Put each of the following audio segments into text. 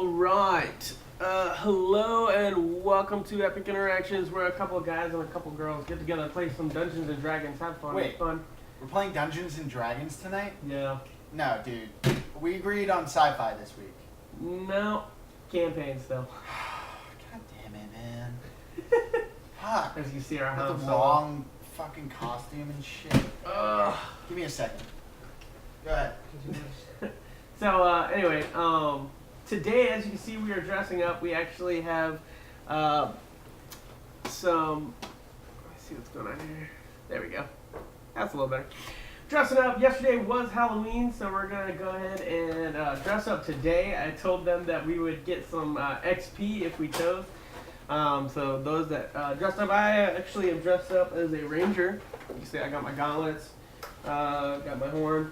Alright, hello and welcome to Epic Interactions, where a couple of guys and a couple of girls get together and play some Dungeons and Dragons. Have fun. Wait. It's fun. We're playing Dungeons and Dragons tonight? Yeah. No, dude. We agreed on sci-fi this week. No. Campaign still. God damn it, man. Fuck. As you see, our With house. the wrong fucking costume and shit. Ugh. Give me a second. Go ahead. So, anyway, today, as you can see, we are dressing up. We actually have some. Let's see what's going on here. There we go. That's a little better. Dressing up. Yesterday was Halloween, so we're gonna go ahead and dress up today. I told them that we would get some XP if we chose. So those that dressed up, I actually am dressed up as a ranger. You can see I got my gauntlets, got my horn.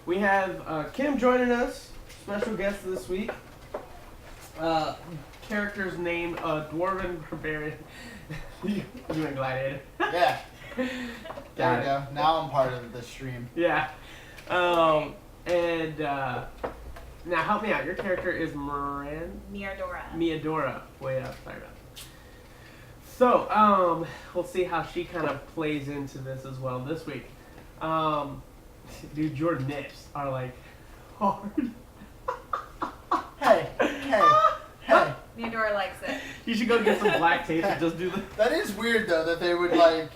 We have Kim joining us, special guest this week. Character's name, Dwarven Barbarian. You and Gladiator. Yeah. There Got we go. Now I'm part of the stream. Yeah. Now help me out. Your character is Miadora. Way up. Sorry about that. So, we'll see how she kind of plays into this as well this week. Dude, your nips are like hard. Hey. Miadora likes it. You should go get some black tape and just do the. That is weird, though, that they would, like,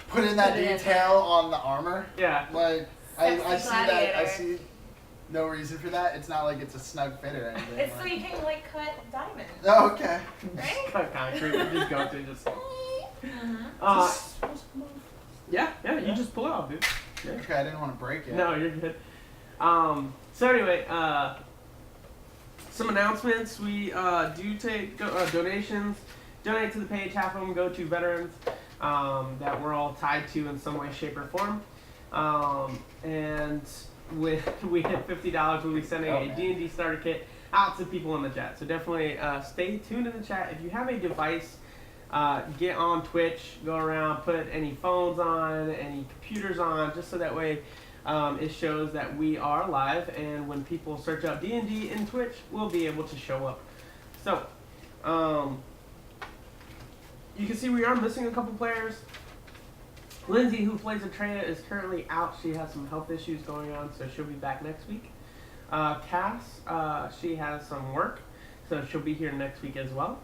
put in that detail on the armor. Yeah. Like, I see that. I Gladiator. see no reason for that. It's not like it's a snug fit or anything. It's so you can like cut diamonds, Oh, okay. right? Cut concrete. You just go to just. Mm-hmm. Yeah. You just pull it off, dude. Yeah. Okay, I didn't want to break it. No, you're good. So anyway, some announcements. We do take donations. Donate to the page. Half of them go to veterans that we're all tied to in some way, shape, or form. And when we hit $50, we'll be sending a D&D starter kit out to people in the chat. So definitely stay tuned in the chat. If you have a device, get on Twitch, go around, put any phones on, any computers on, just so that way it shows that we are live, and when people search up D&D in Twitch, we'll be able to show up. So, you can see we are missing a couple players. Lindsay, who plays Atreya, is currently out. She has some health issues going on, so she'll be back next week. Cass, she has some work, so she'll be here next week as well.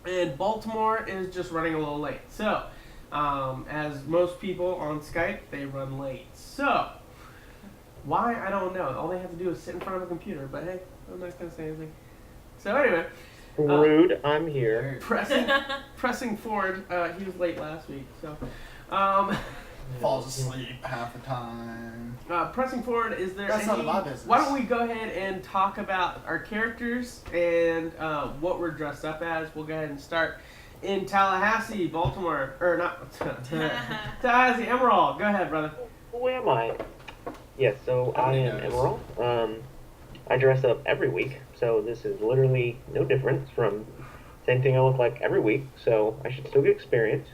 And Baltimore is just running a little late. So, as most people on Skype, they run late. So, why? I don't know. All they have to do is sit in front of a computer. But hey, I'm not going to say anything. So anyway. Rude, I'm here. Pressing forward, he was late last week. So, Falls asleep half the time. pressing forward, is there That's any... none of my business. Why don't we go ahead and talk about our characters and what we're dressed up as. We'll go ahead and start in Tallahassee, Baltimore. Or not... Tallahassee, Emerald. Go ahead, brother. Who am I? Yes, so I am Emerald. I dress up every week, so this is literally no difference from same thing I look like every week, so I should still get experience.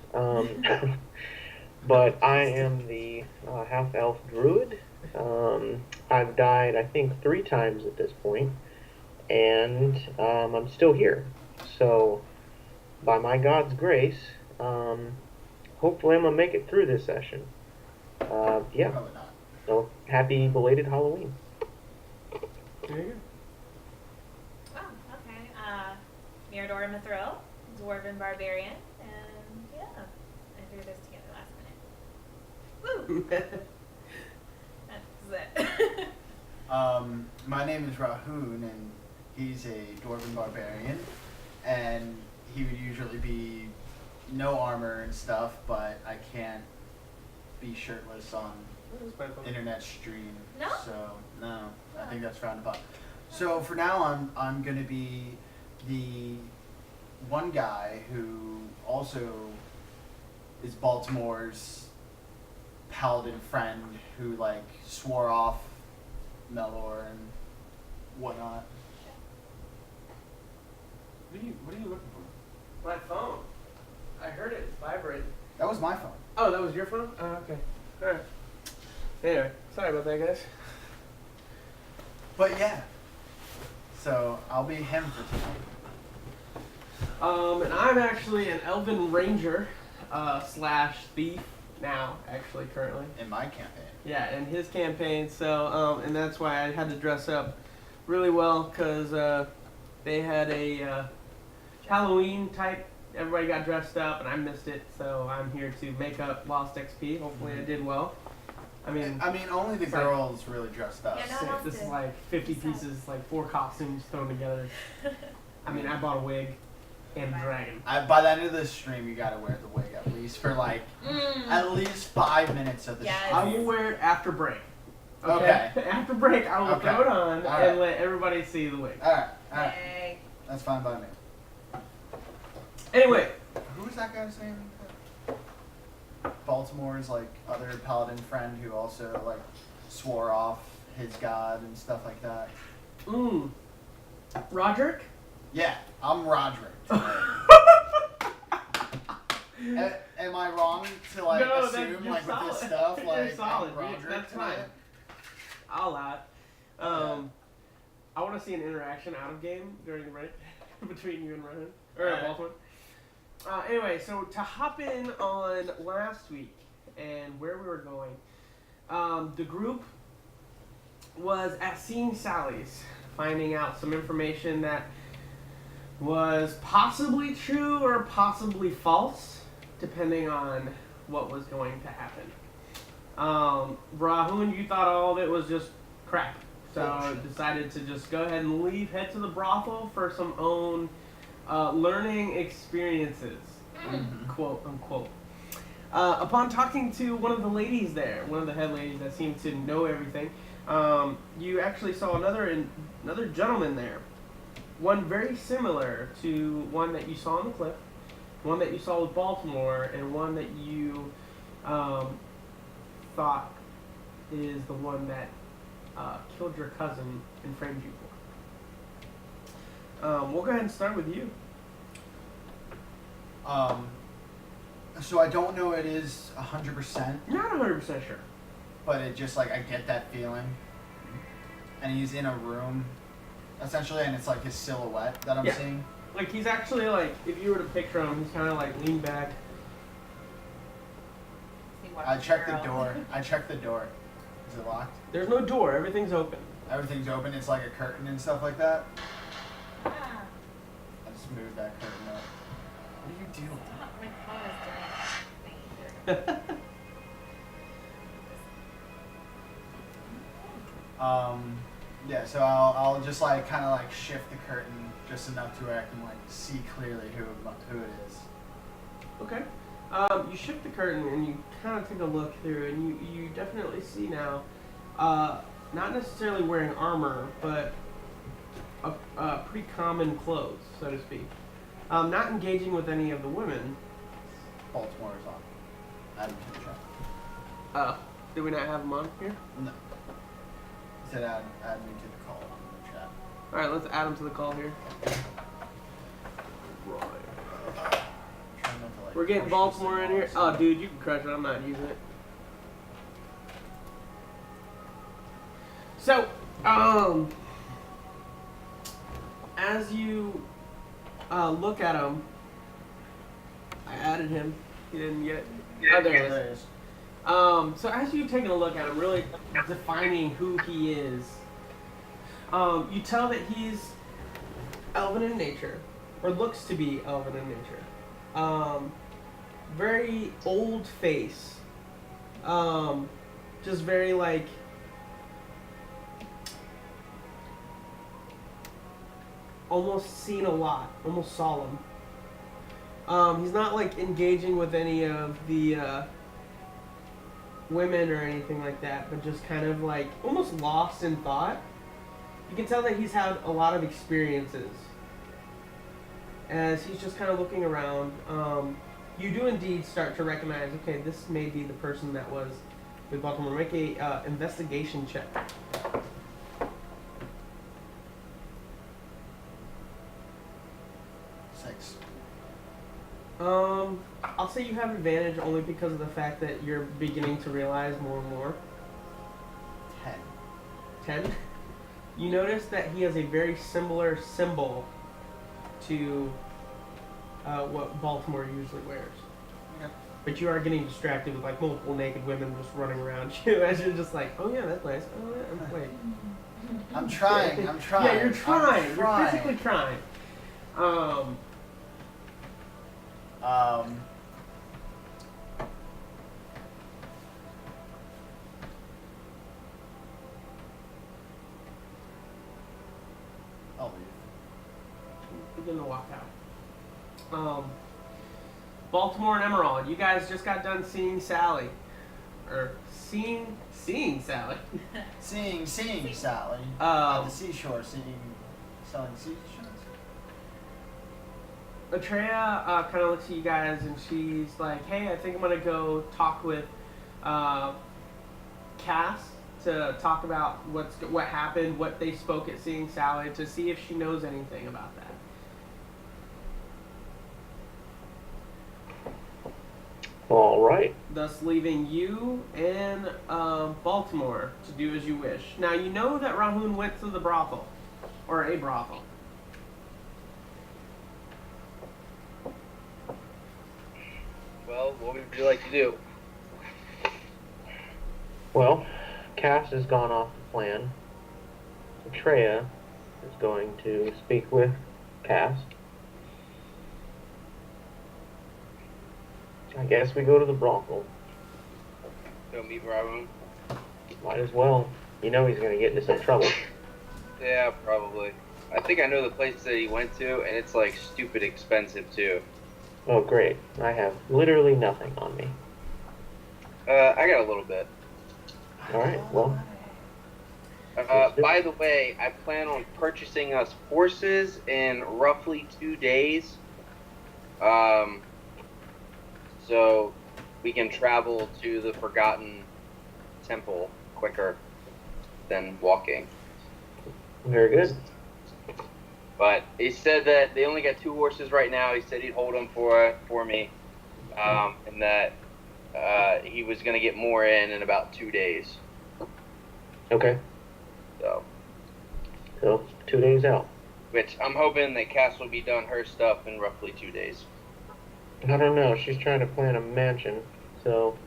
But I am the half-elf druid. I've died, I think, 3 times at this point, and I'm still here. So, by my God's grace, hopefully I'm going to make it through this session. Yeah. Probably not. So, happy belated Halloween. There you Oh, okay. Miadora Mithril, Dwarven Barbarian, and yeah, I threw this together last minute. Woo! That's it. My name is Rahun, and he's a Dwarven Barbarian, and he would usually be no armor and stuff, but I can't be shirtless on go. internet stream. No? So, no, I think that's frowned upon. So for now, I'm going to be the one guy who also is Baltimore's paladin friend who, like, swore off Melor and whatnot. What are you looking for? My phone. I heard it vibrate. That was my phone. Oh, that was your phone? Oh, okay. Alright. Anyway, sorry about that, guys. But yeah, So I'll be him for tonight. And I'm actually an Elven Ranger slash thief now, actually, currently. In my campaign. Yeah, in his campaign. So, and that's why I had to dress up really well, because they had a Halloween type. Everybody got dressed up, and I missed it. So I'm here to make up lost XP. Hopefully, I did well. I mean, only the girls really dressed up. Yeah, no one else this is did. like 50 pieces, like 4 costumes thrown together. I mean, I bought a wig and a dragon. By the end of the stream, you gotta wear the wig at least for like at least 5 minutes of the Yes. stream. I will wear it after break. Okay. After break, I will Okay. throw it on All right. and let everybody see the wig. Alright, alright. Yay. That's fine by me. Anyway, Who was that guy's name? Baltimore's like other paladin friend who also like swore off his god and stuff like that. Roderick? Yeah, I'm Roderick today. Am I wrong to like No, assume you're like with solid. this stuff You're like solid. I'm Roderick That's today? fine. I'll allow it. Yeah. I want to see an interaction out of game during the break between you and Ryan. Or Alright. Baltimore. Anyway, so to hop in on last week and where we were going, the group was at Seeing Sally's, finding out some information that was possibly true or possibly false, depending on what was going to happen. Rahun, you thought all of it was just crap, so decided to just go ahead and leave, head to the brothel for some own learning experiences, quote unquote. Upon talking to one of the ladies there, one of the head ladies that seemed to know everything, you actually saw another gentleman there. One very similar to one that you saw on the cliff, one that you saw with Baltimore, and one that you thought is the one that killed your cousin and framed you for. We'll go ahead and start with you. So I don't know it is 100%, Not 100% sure. but it just like I get that feeling. And he's in a room, essentially, and it's like his silhouette that I'm Yeah. seeing. Like, he's actually, like, if you were to picture him, he's kind of, like, leaned back. I checked the door. Is it locked? There's no door. Everything's open. Everything's open. It's like a curtain and stuff like that. Ah, I just moved that curtain up. What are you doing? my phone is doing it. Yeah, so I'll just like kind of like shift the curtain just enough to where I can like see clearly who it is. Okay. You shift the curtain and you kind of take a look through, and you definitely see now, not necessarily wearing armor, but pretty common clothes, so to speak. Not engaging with any of the women. Baltimore is on. Add him to the chat. Did we not have them on here? No. He said add me to the call in the chat. All right, let's add them to the call here. Right. Trying not to, like, We're getting push Baltimore this in thing here. off, Oh, so- dude, you can crush it. I'm not using it. So, as you look at him, I added him. He didn't get. Oh, there it is. So as you taking a look at him, really defining who he is, you tell that he's elven in nature, or looks to be elven in nature. Very old face. Just very like almost seen a lot, almost solemn. He's not like engaging with any of the women or anything like that, but just kind of like almost lost in thought. You can tell that he's had a lot of experiences as he's just kind of looking around. You do indeed start to recognize, okay, this may be the person that was with Baltimore. Make a investigation check. 6. I'll say you have advantage only because of the fact that you're beginning to realize more and more. 10. 10? You notice that he has a very similar symbol to what Baltimore usually wears. Okay. But you are getting distracted with like multiple naked women just running around you as you're just like, oh yeah, that's nice. Oh yeah, wait. I'm trying. Yeah, you're trying. I'm You're physically trying. Um, I'll leave. We're gonna walk out. Baltimore and Emerald, you guys just got done seeing Sally, or seeing Sally. Seeing Sally at Um, the seashore, selling seashells. Atreya kind of looks at you guys and she's like, "Hey, I think I'm gonna go talk with Cass to talk about what happened, what they spoke at seeing Sally, to see if she knows anything about that." All right. Thus leaving you and Baltimore to do as you wish. Now you know that Rahun went to the brothel, or a brothel. Well, what would you like to do? Well, Cass has gone off the plan. Atreya is going to speak with Cass. I guess we go to the brothel. Go meet Rahun? Might as well. You know he's gonna get into some trouble. Yeah, probably. I think I know the place that he went to, and it's like stupid expensive too. Oh, great. I have literally nothing on me. I got a little bit. Alright, well, By the way, I plan on purchasing us horses in roughly 2 days. So we can travel to the Forgotten Temple quicker than walking. very good. But he said that they only got 2 horses right now. He said he'd hold them for me, and that he was gonna get more in about 2 days. Okay, So, 2 days out. which I'm hoping that Cass will be done her stuff in roughly 2 days. I don't know, she's trying to plan a mansion, so...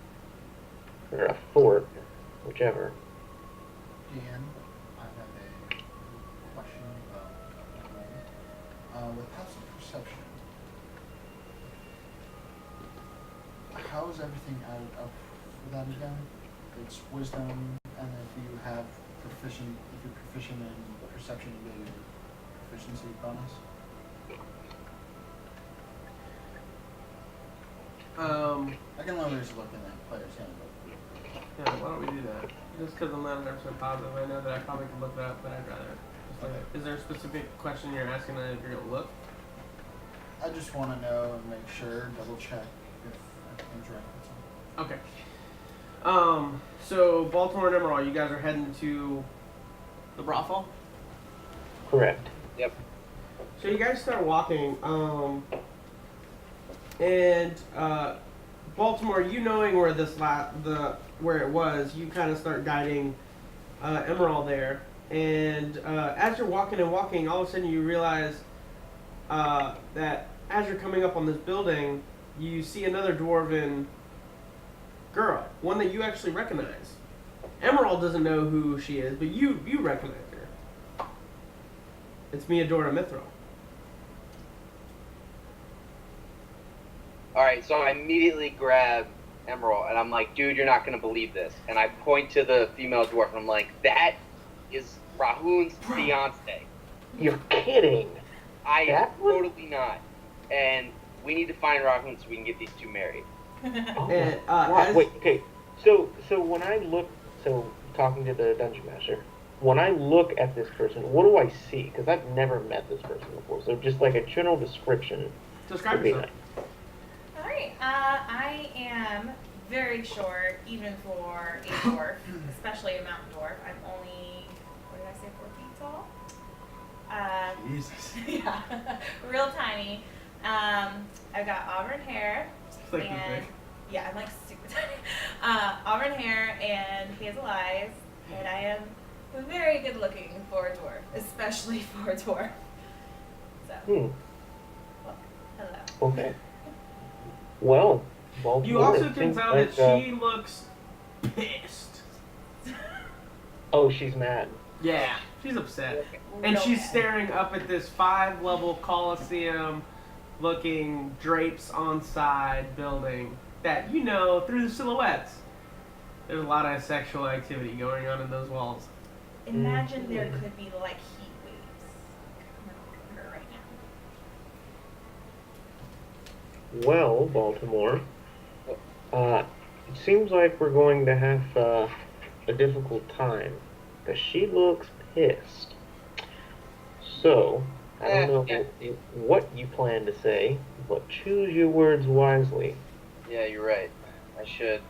Or a fort, whichever. Dan, I have a question about with passive perception. How is everything added up for that again? It's wisdom, and if you're proficient in perception, you get a proficiency bonus. I can always look in that player's handbook. Yeah, why don't we do that? Just because I'm not 100% positive, I know that I probably could look that up, but I'd rather just look. Is there a specific question you're asking that if you're gonna look? I just want to know and make sure, double check if everything's right. That's all. Okay. So Baltimore and Emerald, you guys are heading to the brothel? Correct. Yep. So you guys start walking, and Baltimore, you knowing where where it was, you kind of start guiding Emerald there, and as you're walking and walking, all of a sudden you realize that as you're coming up on this building, you see another dwarven girl, one that you actually recognize. Emerald doesn't know who she is, but you recognize her. It's Meadora Mithril. Alright, so I immediately grab Emerald, and I'm like, dude, you're not going to believe this. And I point to the female dwarf, and I'm like, that is Rahun's fiance. You're kidding! I am That one? totally not. And we need to find Rahun so we can get these 2 married. Oh, And, wow. as- Wait, okay. So when I look, talking to the dungeon master, when I look at this person, what do I see? Because I've never met this person before. So just like a general description Describe would be yourself. nice. Alright, I am very short, even for a dwarf, especially a mountain dwarf. I'm only, what did I say, 4 feet tall? Jesus. Yeah, real tiny. I've got auburn hair, It's like and this yeah, I'm like super tiny. Auburn hair and hazel eyes, and I am very good looking for a dwarf, especially for a dwarf. So, well, hello. Okay. Well, Baltimore. You also it can seems tell like, that she looks pissed. Oh, she's mad. Yeah, she's upset. And Real she's bad. staring up at this 5-level Coliseum looking drapes on side building that, you know, through the silhouettes, there's a lot of sexual activity going on in those walls. Imagine there could be like heat waves coming over her right now. Well, Baltimore, it seems like we're going to have a difficult time, because she looks pissed. So, I don't know what you plan to say, but choose your words wisely. Yeah, you're right. I should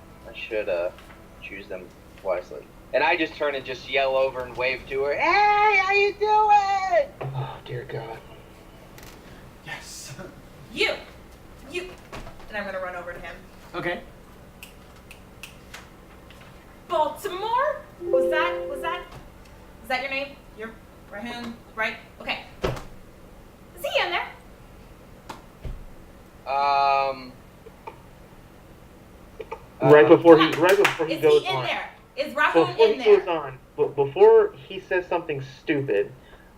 choose them wisely. And I just turn and just yell over and wave to her. Hey, how you doing? Oh, dear God. Yes. You! And I'm gonna run over to him. Okay. Baltimore? Was that your name? You're Rahun, right? Okay. Is he in there? Right before come he on. Is goes he in on. there? Is Rahun Before in he goes there? on, but before he says something stupid,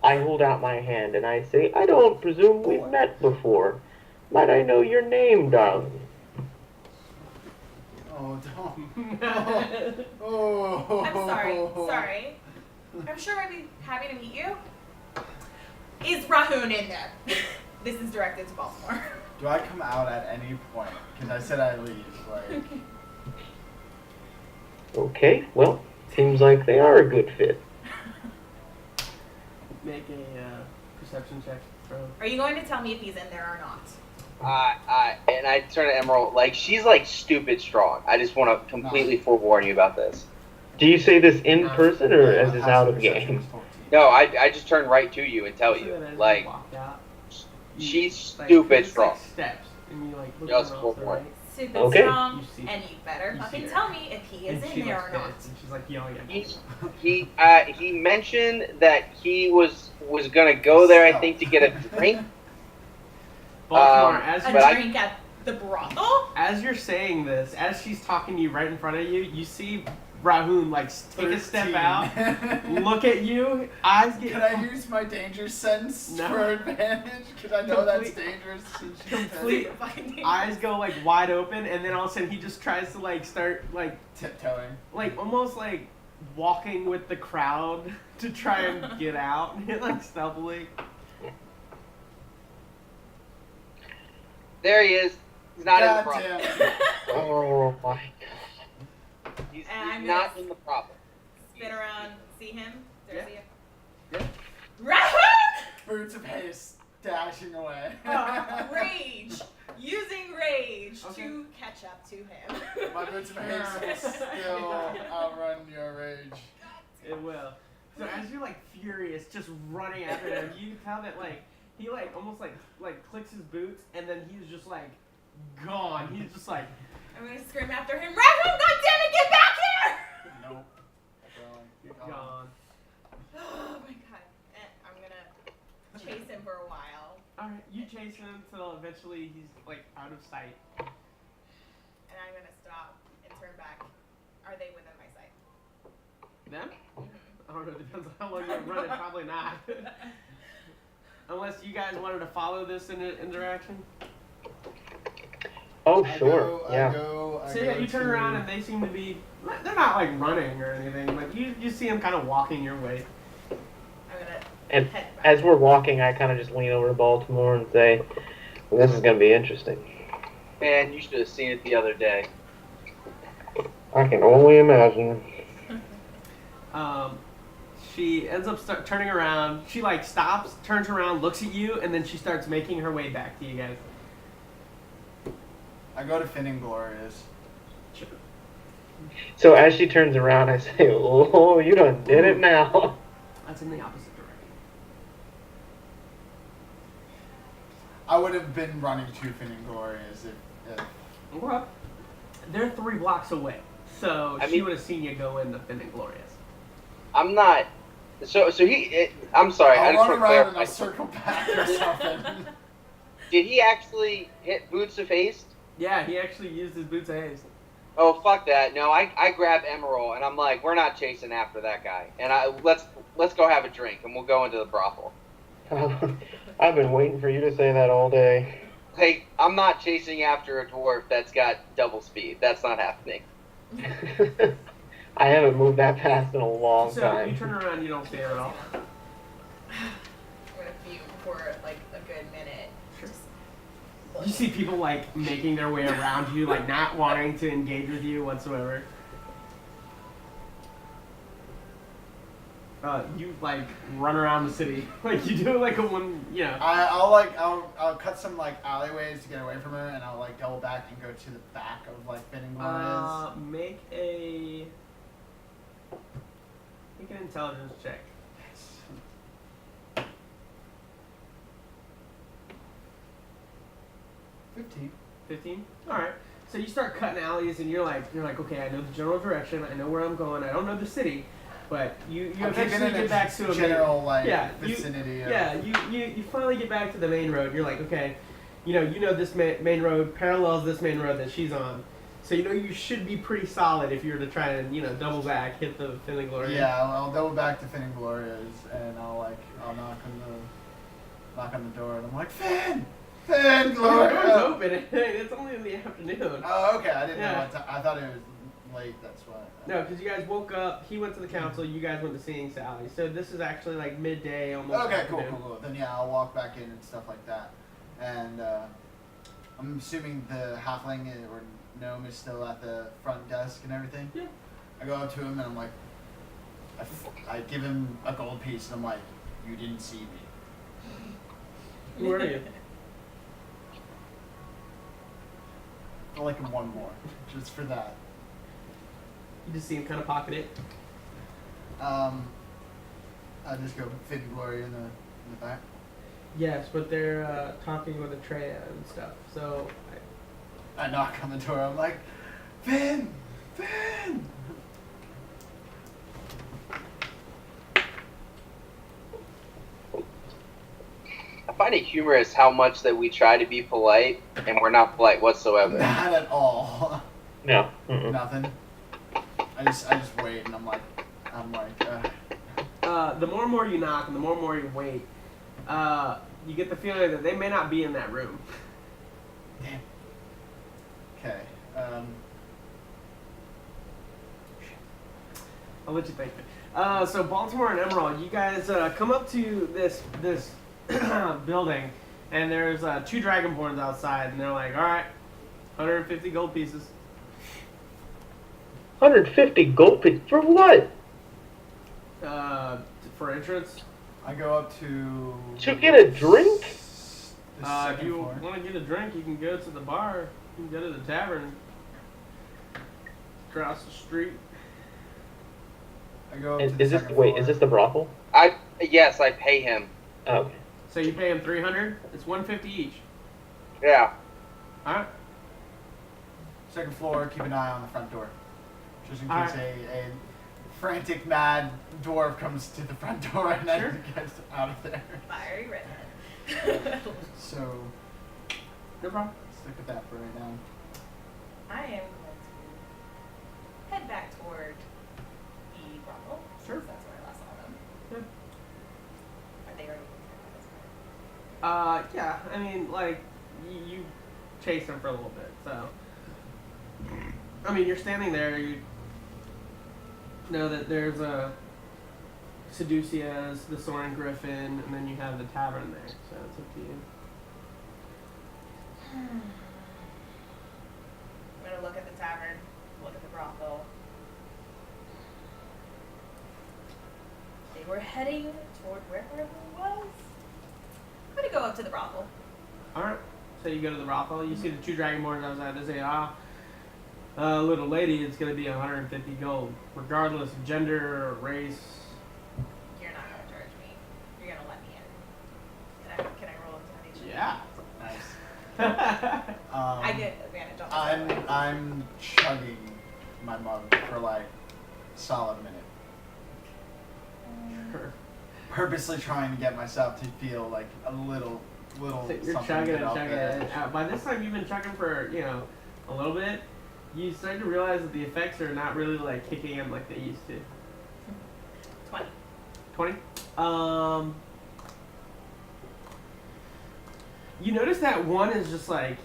I hold out my hand and I say, I don't presume we've met before. Might I know your name, darling? Oh, don't. Oh. I'm sorry. I'm sure I'd be happy to meet you. Is Rahun in there? This is directed to Baltimore. Do I come out at any point? Because I said I'd leave. Like, Okay, well, seems like they are a good fit. Make a perception check. Are you going to tell me if he's in there or not? And I turn to Emerald, like, she's like stupid strong. I just want to completely forewarn you about this. Do you say this in person or yeah, as it's out of game? 14. No, I just turn right to you and tell you. Like, she's stupid strong. Steps, and you like look Just around, full right? point. Stupid Okay. strong, You see- and you better you see fucking her. tell me if he is And in she there looks or not. pissed, and she's like yelling at me. He mentioned that he was gonna go there, I think, to get a drink. Baltimore, A drink at the brothel? as you're saying this, as she's talking to you right in front of you, you see Rahun like take a step 13. out, look at you, eyes get Can I use my danger sense No. for advantage? Because I know that's Complete- dangerous. since she's complete Super fucking dangerous. eyes go like wide open, and then all of a sudden he just tries to like start tiptoeing. like almost like walking with the crowd to try and get out, like stealthily. There he is. He's not in the God problem. damn. Oh my He's And I'm not gonna in the problem. Spin around, see him? There's Yeah. he. Rahun! Boots of haste dashing away. Rage. Using rage Okay. to catch up to him. My boots of haste will still outrun your rage. It will. So as you're like furious, just running after him, you can tell that like he like almost like clicks his boots, and then he's just like gone. He's just like I'm gonna scream after him, Rahun, goddammit, get back here! Nope. You're gone. Oh my god. I'm gonna chase him for a while. All right, you chase him until eventually he's like out of sight. And I'm gonna stop and turn back. Are they within my sight? Them? I don't know. Depends on how long you're running. Probably not. Unless you guys wanted to follow this interaction. Oh, I sure. go, Yeah. I So yeah, go you turn to- around and they seem to be. They're not like running or anything, but you see them kind of walking your way. I'm gonna And head back. as we're walking, I kind of just lean over to Baltimore and say, well, this is going to be interesting. Man, you should have seen it the other day. I can only imagine. She ends up turning around. She like stops, turns around, looks at you, and then she starts making her way back to you guys. I go to Finn Glorious. So as she turns around, I say, oh, you done did it now. That's in the opposite direction. I would have been running to Finn Glorious if Well, they're 3 blocks away, so I she mean- would have seen you go into Finn and Glorious. I'm not. I'm sorry. I I'll just run want to around and clarify. I'll circle back or something. Did he actually hit Boots of Haste? Yeah, he actually used his boots of haste. Oh, fuck that. No, I grab Emerald and I'm like, we're not chasing after that guy. And let's go have a drink and we'll go into the brothel. I've been waiting for you to say that all day. Hey, I'm not chasing after a dwarf that's got double speed. That's not happening. I haven't moved that fast in a long So time. you turn around, you don't see him at all. I'm gonna fume for like a good minute. Sure. Just You see people like making their way around you, like not wanting to engage with you whatsoever. You like run around the city, like you do like a one, you know. I'll cut some like alleyways to get away from her, and I'll like double back and go to the back of like Fitting Glory Make an intelligence check. is. 15. 15? Alright. So you start cutting alleys and you're like, okay, I know the general direction, I know where I'm going, I don't know the city, but you I'm keeping eventually in get a back to a general like you vicinity. you finally get back to the main road. You're like, okay, you know this main road parallels this main road that she's on. So you know you should be pretty solid if you were to try and, double back, hit the Finley Glory. Yeah, I'll double back to Finn and Gloria's, and I'll knock on the door, and I'm like, Finn, The door's Gloria. open. It's only in the afternoon. Oh, okay. I didn't know Yeah. what time. I thought it was late. That's why. No, because you guys woke up. He went to the council. You guys went to seeing Sally. So this is actually like midday, almost. Okay, cool. afternoon. Then yeah, I'll walk back in and stuff like that. And I'm assuming the halfling or gnome is still at the front desk and everything. Yeah. I go up to him and I'm like, I give him a gold piece and I'm like, you didn't see me. Who are you? I'll like him one more, just for that. You just see him kind of pocket it. I just go Finn and Glory in the back. Yes, but they're talking with Atreya and stuff. So I knock on the door. I'm like, Finn, Finn. I find it humorous how much that we try to be polite and we're not polite whatsoever. Not at all. No. Mm-mm. Nothing. I just wait and I'm like. the more and more you knock and the more and more you wait, you get the feeling that they may not be in that room. Damn. Okay. I'll let you think. So Baltimore and Emerald, you guys come up to this building, and there's 2 dragonborns outside, and they're like, all right, 150 gold pieces. 150 gold pieces for what? For entrance. I go up to. To get a drink? The If second you floor. want to get a drink, you can go to the bar. You can go to the tavern. Across the street. I go up Is to the this second wait? floor. Is this the brothel? Yes, I pay him. Oh, okay. So you pay them 300. It's 150 each. Yeah. All right. Second floor, keep an eye on the front door. Just in case Alright. a frantic, mad dwarf comes to the front door and Sure. then gets out of there. fiery redhead. So, No problem. stick with that for right now. I am going to head back toward the brothel. Sure. Since that's where I last saw them. Yeah. Are they already? Yeah. I mean, like, you chase them for a little bit. So, I mean, you're standing there. You know that there's a Seducia's, the Soaring Griffin, and then you have the tavern there. So it's up to you. I'm gonna look at the tavern, look at the brothel. They were heading toward wherever it was. I'm gonna go up to the brothel. All right. So you go to the brothel. You see the 2 dragonborns outside. They say, little lady, it's gonna be 150 gold, regardless of gender or race. You're not gonna charge me. You're gonna let me in. Can I roll intimidation? Yeah. Nice. I get advantage on this. I'm chugging my mug for like a solid minute. purposely trying to get myself to feel like a little So you're something chugging get it, off chugging the it. By this time, you've been chugging for a little bit. You start to realize that the effects are not really like kicking in like they used to. 20. 20. You notice that one is just like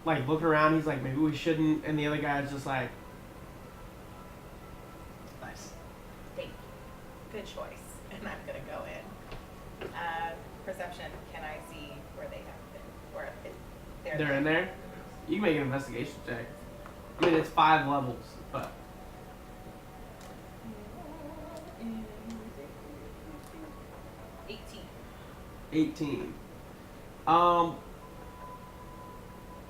looking around. He's like, maybe we shouldn't, and the other guy is just like, Nice. Thank you. Good choice. And I'm gonna go in. Perception. Can I see where they have been? Where they're in there. You can make an investigation check. I mean, it's 5 levels, but 18. 18.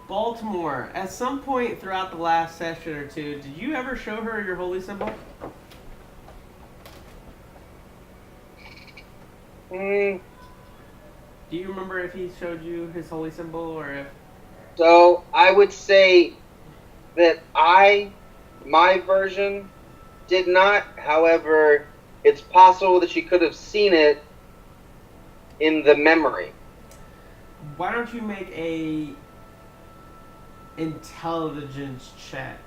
Baltimore, at some point throughout the last session or two, did you ever show her your holy symbol? Mm, Do you remember if he showed you his holy symbol or if... so I would say that my version did not. However, it's possible that she could have seen it in the memory. Why don't you make a intelligence check?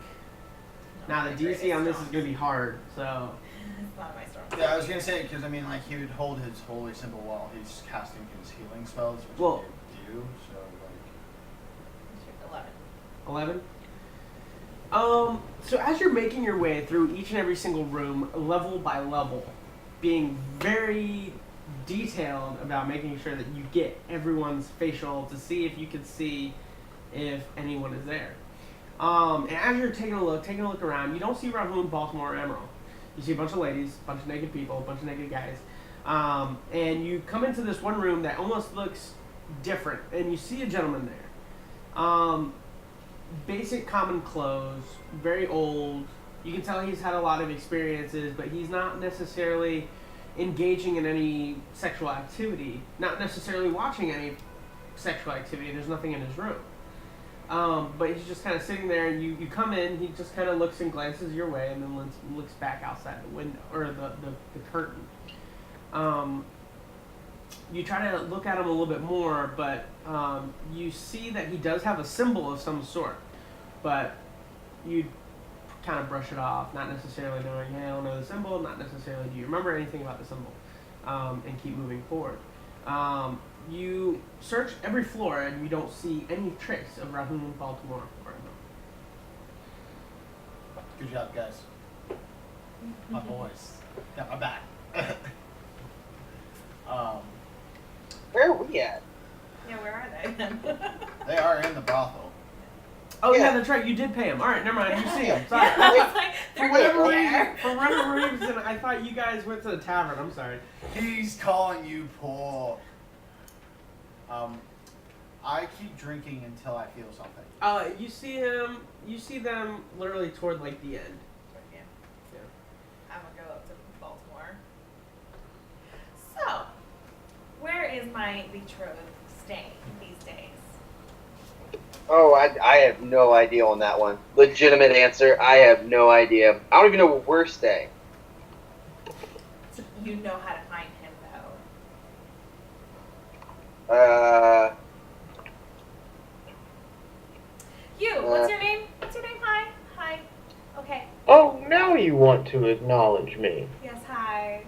Now the DC on this is going to be hard, so... It's not my strong. Yeah, I was gonna say because I mean, like he would hold his holy symbol while he's casting his healing spells, which Well- he would do. So like, 11. 11. So as you're making your way through each and every single room, level by level, being very detailed about making sure that you get everyone's facial to see if you can see if anyone is there. And as you're taking a look around, you don't see Rahun, Baltimore, or Emerald. You see a bunch of ladies, a bunch of naked people, a bunch of naked guys. And you come into this one room that almost looks different, and you see a gentleman there. Basic common clothes, very old. You can tell he's had a lot of experiences, but he's not necessarily engaging in any sexual activity, not necessarily watching any sexual activity. There's nothing in his room. But he's just kind of sitting there, and you come in, he just kind of looks and glances your way, and then looks back outside the window, or the curtain. You try to look at him a little bit more, but you see that he does have a symbol of some sort, but you kind of brush it off, not necessarily knowing, hey, I don't know the symbol, not necessarily do you remember anything about the symbol, and keep moving forward. You search every floor and you don't see any trace of Rahun, Baltimore, or Emerald. good job, guys. My boys got my back. Where are we at? Yeah, where are they then? They are in the brothel. Oh yeah, Yeah. that's right. You did pay him. All right, never mind. You see him. Sorry. Yeah, I was like, they're For there. whatever reason, I thought you guys went to the tavern. I'm sorry. He's calling you poor. I keep drinking until I feel something. You see him. You see them literally toward like the end. Yeah. Yeah. I'm gonna go up to Baltimore. So, where is my betrothed staying these days? Oh, I have no idea on that one. Legitimate answer. I have no idea. I don't even know where we're staying. You know how to find him, though. What's your name? What's your name? Hi. Hi. Okay. Oh, now you want to acknowledge me. Yes, hi.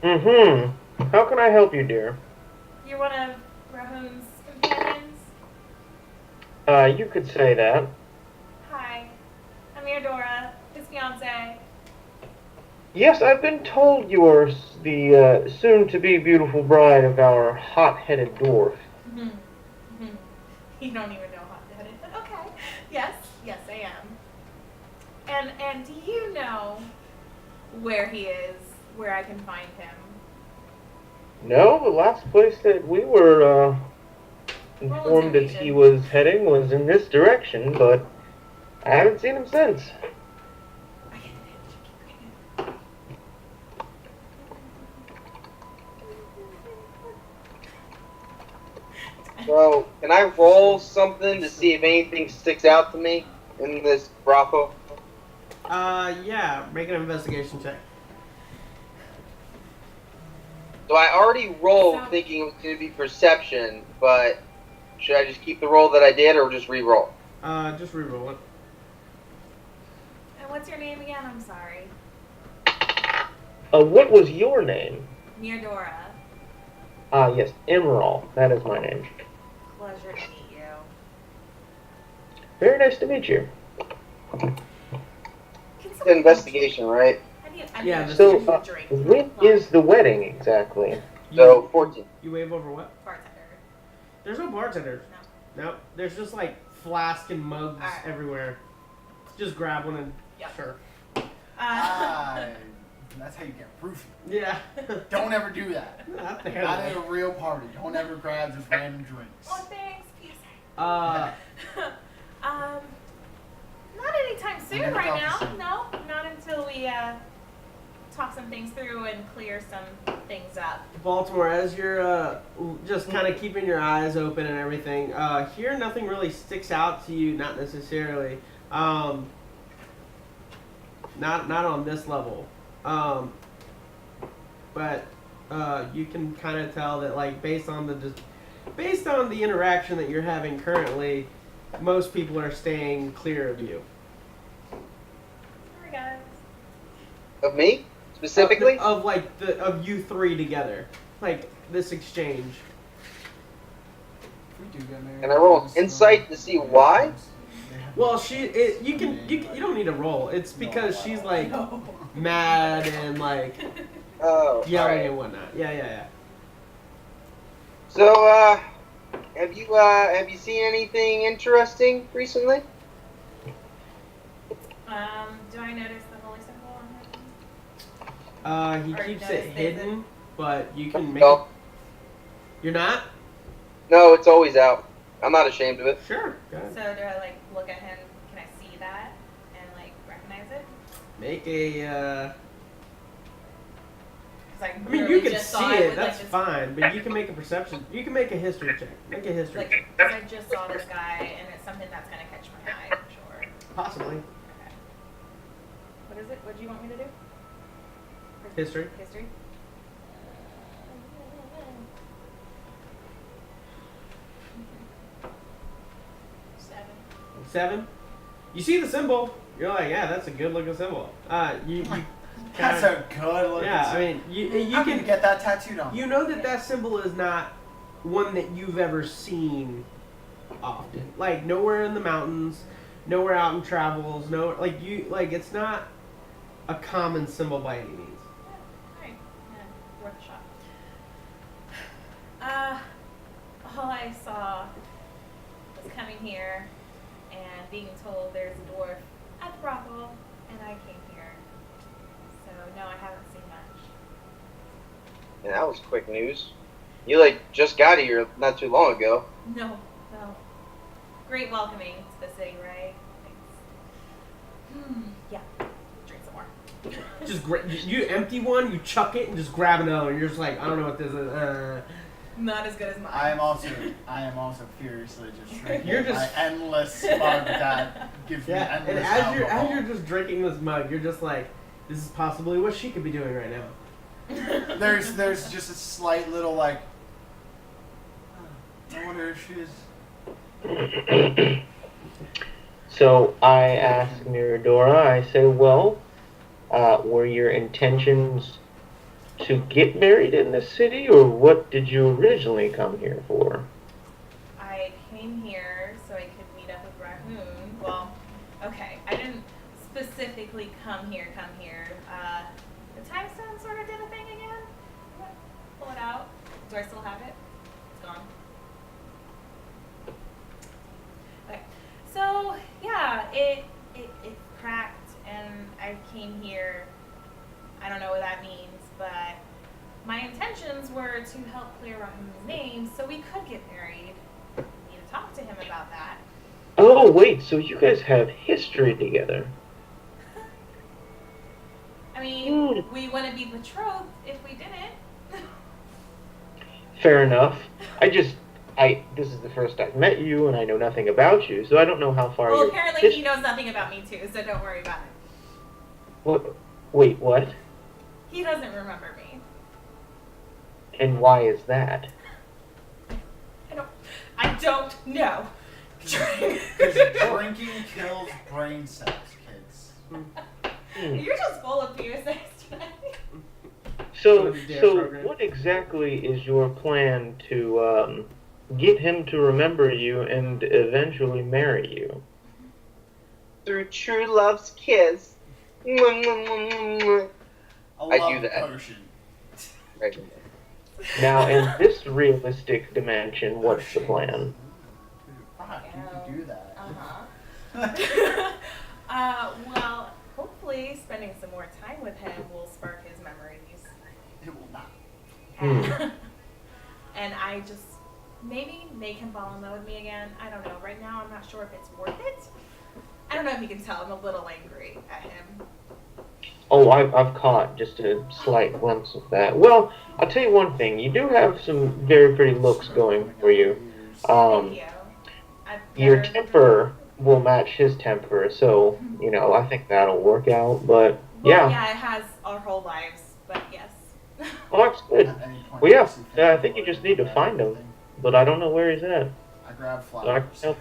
Mm-hmm. How can I help you, dear? You're one of Rahun's companions? You could say that. Hi. I'm Eudora, his fiance. Yes, I've been told you are the soon-to-be beautiful bride of our hot-headed dwarf. You don't even know hot-headed, but okay. Yes, I am. And do you know where he is, where I can find him? No, the last place that we were informed that he was heading was in this direction, but I haven't seen him since. I get it. So, can I roll something to see if anything sticks out to me in this brothel? Yeah. Make an investigation check. So I already rolled So- thinking it was going to be perception, but should I just keep the roll that I did or just re-roll? Just reroll it. And what's your name again? I'm sorry. What was your name? Miradora. Yes, Emerald. That is my name. Pleasure to meet you. Very nice to meet you. Can It's someone- an investigation, right? I Yeah, need So, a drink. when is the wedding exactly? So 14. You wave over what? Bartender. There's no bartender. No, there's just like flask and mugs Alright. everywhere. Just grab one and Yep. sure. That's how you get roofie. Yeah. Don't ever do that. Not Not at a real party. Don't ever grab just random drinks. Oh, thanks. Peace. Not anytime soon Never right talk now. to soon. No, not until we talk some things through and clear some things up. Baltimore, as you're just kind of keeping your eyes open and everything, here nothing really sticks out to you, not necessarily. Not on this level. But you can kind of tell that, like, based on the interaction that you're having currently, most people are staying clear of you. Sorry, guys. Of me? Specifically? Of you three together, like this exchange. If we do get married, Can I roll just, insight to see why? Well, you don't need a roll. It's because she's like mad and like Oh, yelling alright. and whatnot. Yeah. So, have you seen anything interesting recently? Do I notice the holy symbol on her? He Or keeps notice it hidden, but you can make. No. You're not? No, it's always out. I'm not ashamed of it. Sure. Go ahead. So do I like look at him? Can I see that and like recognize it? Make a. Because I mean, you can see it. That's fine, but you can make a perception. You can make a history check. Make a history Like, check. 'cause I just saw this guy, and it's something that's gonna catch my eye for sure. Possibly. Okay. What is it? What do you want me to do? History. History. 7. 7. You see the symbol. You're like, yeah, that's a good looking symbol. You That's kinda, a good looking. yeah. I mean, you I'm can gonna get that tattooed on. you know that symbol is not one that you've ever seen often. Like nowhere in the mountains, nowhere out in travels. No, it's not a common symbol by any means. Alright. Yeah, worth a shot. All I saw was coming here and being told there's a dwarf at the brothel, and I came here. So, no, I haven't seen much. And that was quick news. You just got here not too long ago. No. Great welcoming to the city, right? Thanks. Yeah. Drink some more. Just you empty one, you chuck it, and just grab another. And you're just like, I don't know what this is. Not as good as mine. I am also furiously just drinking. You're just- my endless mug that gives me Yeah, and endless as alcohol. you're just drinking this mug, you're just like, this is possibly what she could be doing right now. There's just a slight little like. I wonder if she's. So I ask Miradora, I say, well, were your intentions to get married in the city, or what did you originally come here for? I came here so I could meet up with Rahoon. Well, okay, I didn't specifically come here. The time stone sort of did a thing again. Pull it out. Do I still have it? It's gone. Okay. So yeah, it cracked, and I came here. I don't know what that means, but my intentions were to help clear Rahoon's name so we could get married. I need to talk to him about that. Oh, wait, so you guys have history together. I mean, we wouldn't be betrothed if we didn't. Fair enough. This is the first I've met you, and I know nothing about you, so I don't know how far Well, your apparently he knows nothing about me too, so don't worry about it. What? Wait, what? He doesn't remember me. And why is that? I don't know. Because drinking kills brain cells, kids. You're just full of PSAs tonight. So, What is their so program? what exactly is your plan to get him to remember you and eventually marry you? Through true love's kiss. Mwah, mwah, mwah, mwah, mwah. I love do that. potion. Right. Now, in this realistic dimension, what's the plan? Fuck, you can do that. Well, hopefully spending some more time with him will spark his memories. It will not. And I just maybe make him fall in love with me again. I don't know. Right now, I'm not sure if it's worth it. I don't know if you can tell. I'm a little angry at him. Oh, I've caught just a slight glimpse of that. Well, I'll tell you one thing. You do have some very pretty looks going for you. Thank you. Your temper will match his temper, so, you know, I think that'll work out. But, Well, yeah. yeah, it has our whole lives, but yes. Oh, that's good. At any point, Well, yeah, see if I think you just need to find him. But I don't know where he's at. I grab So I flowers. can help.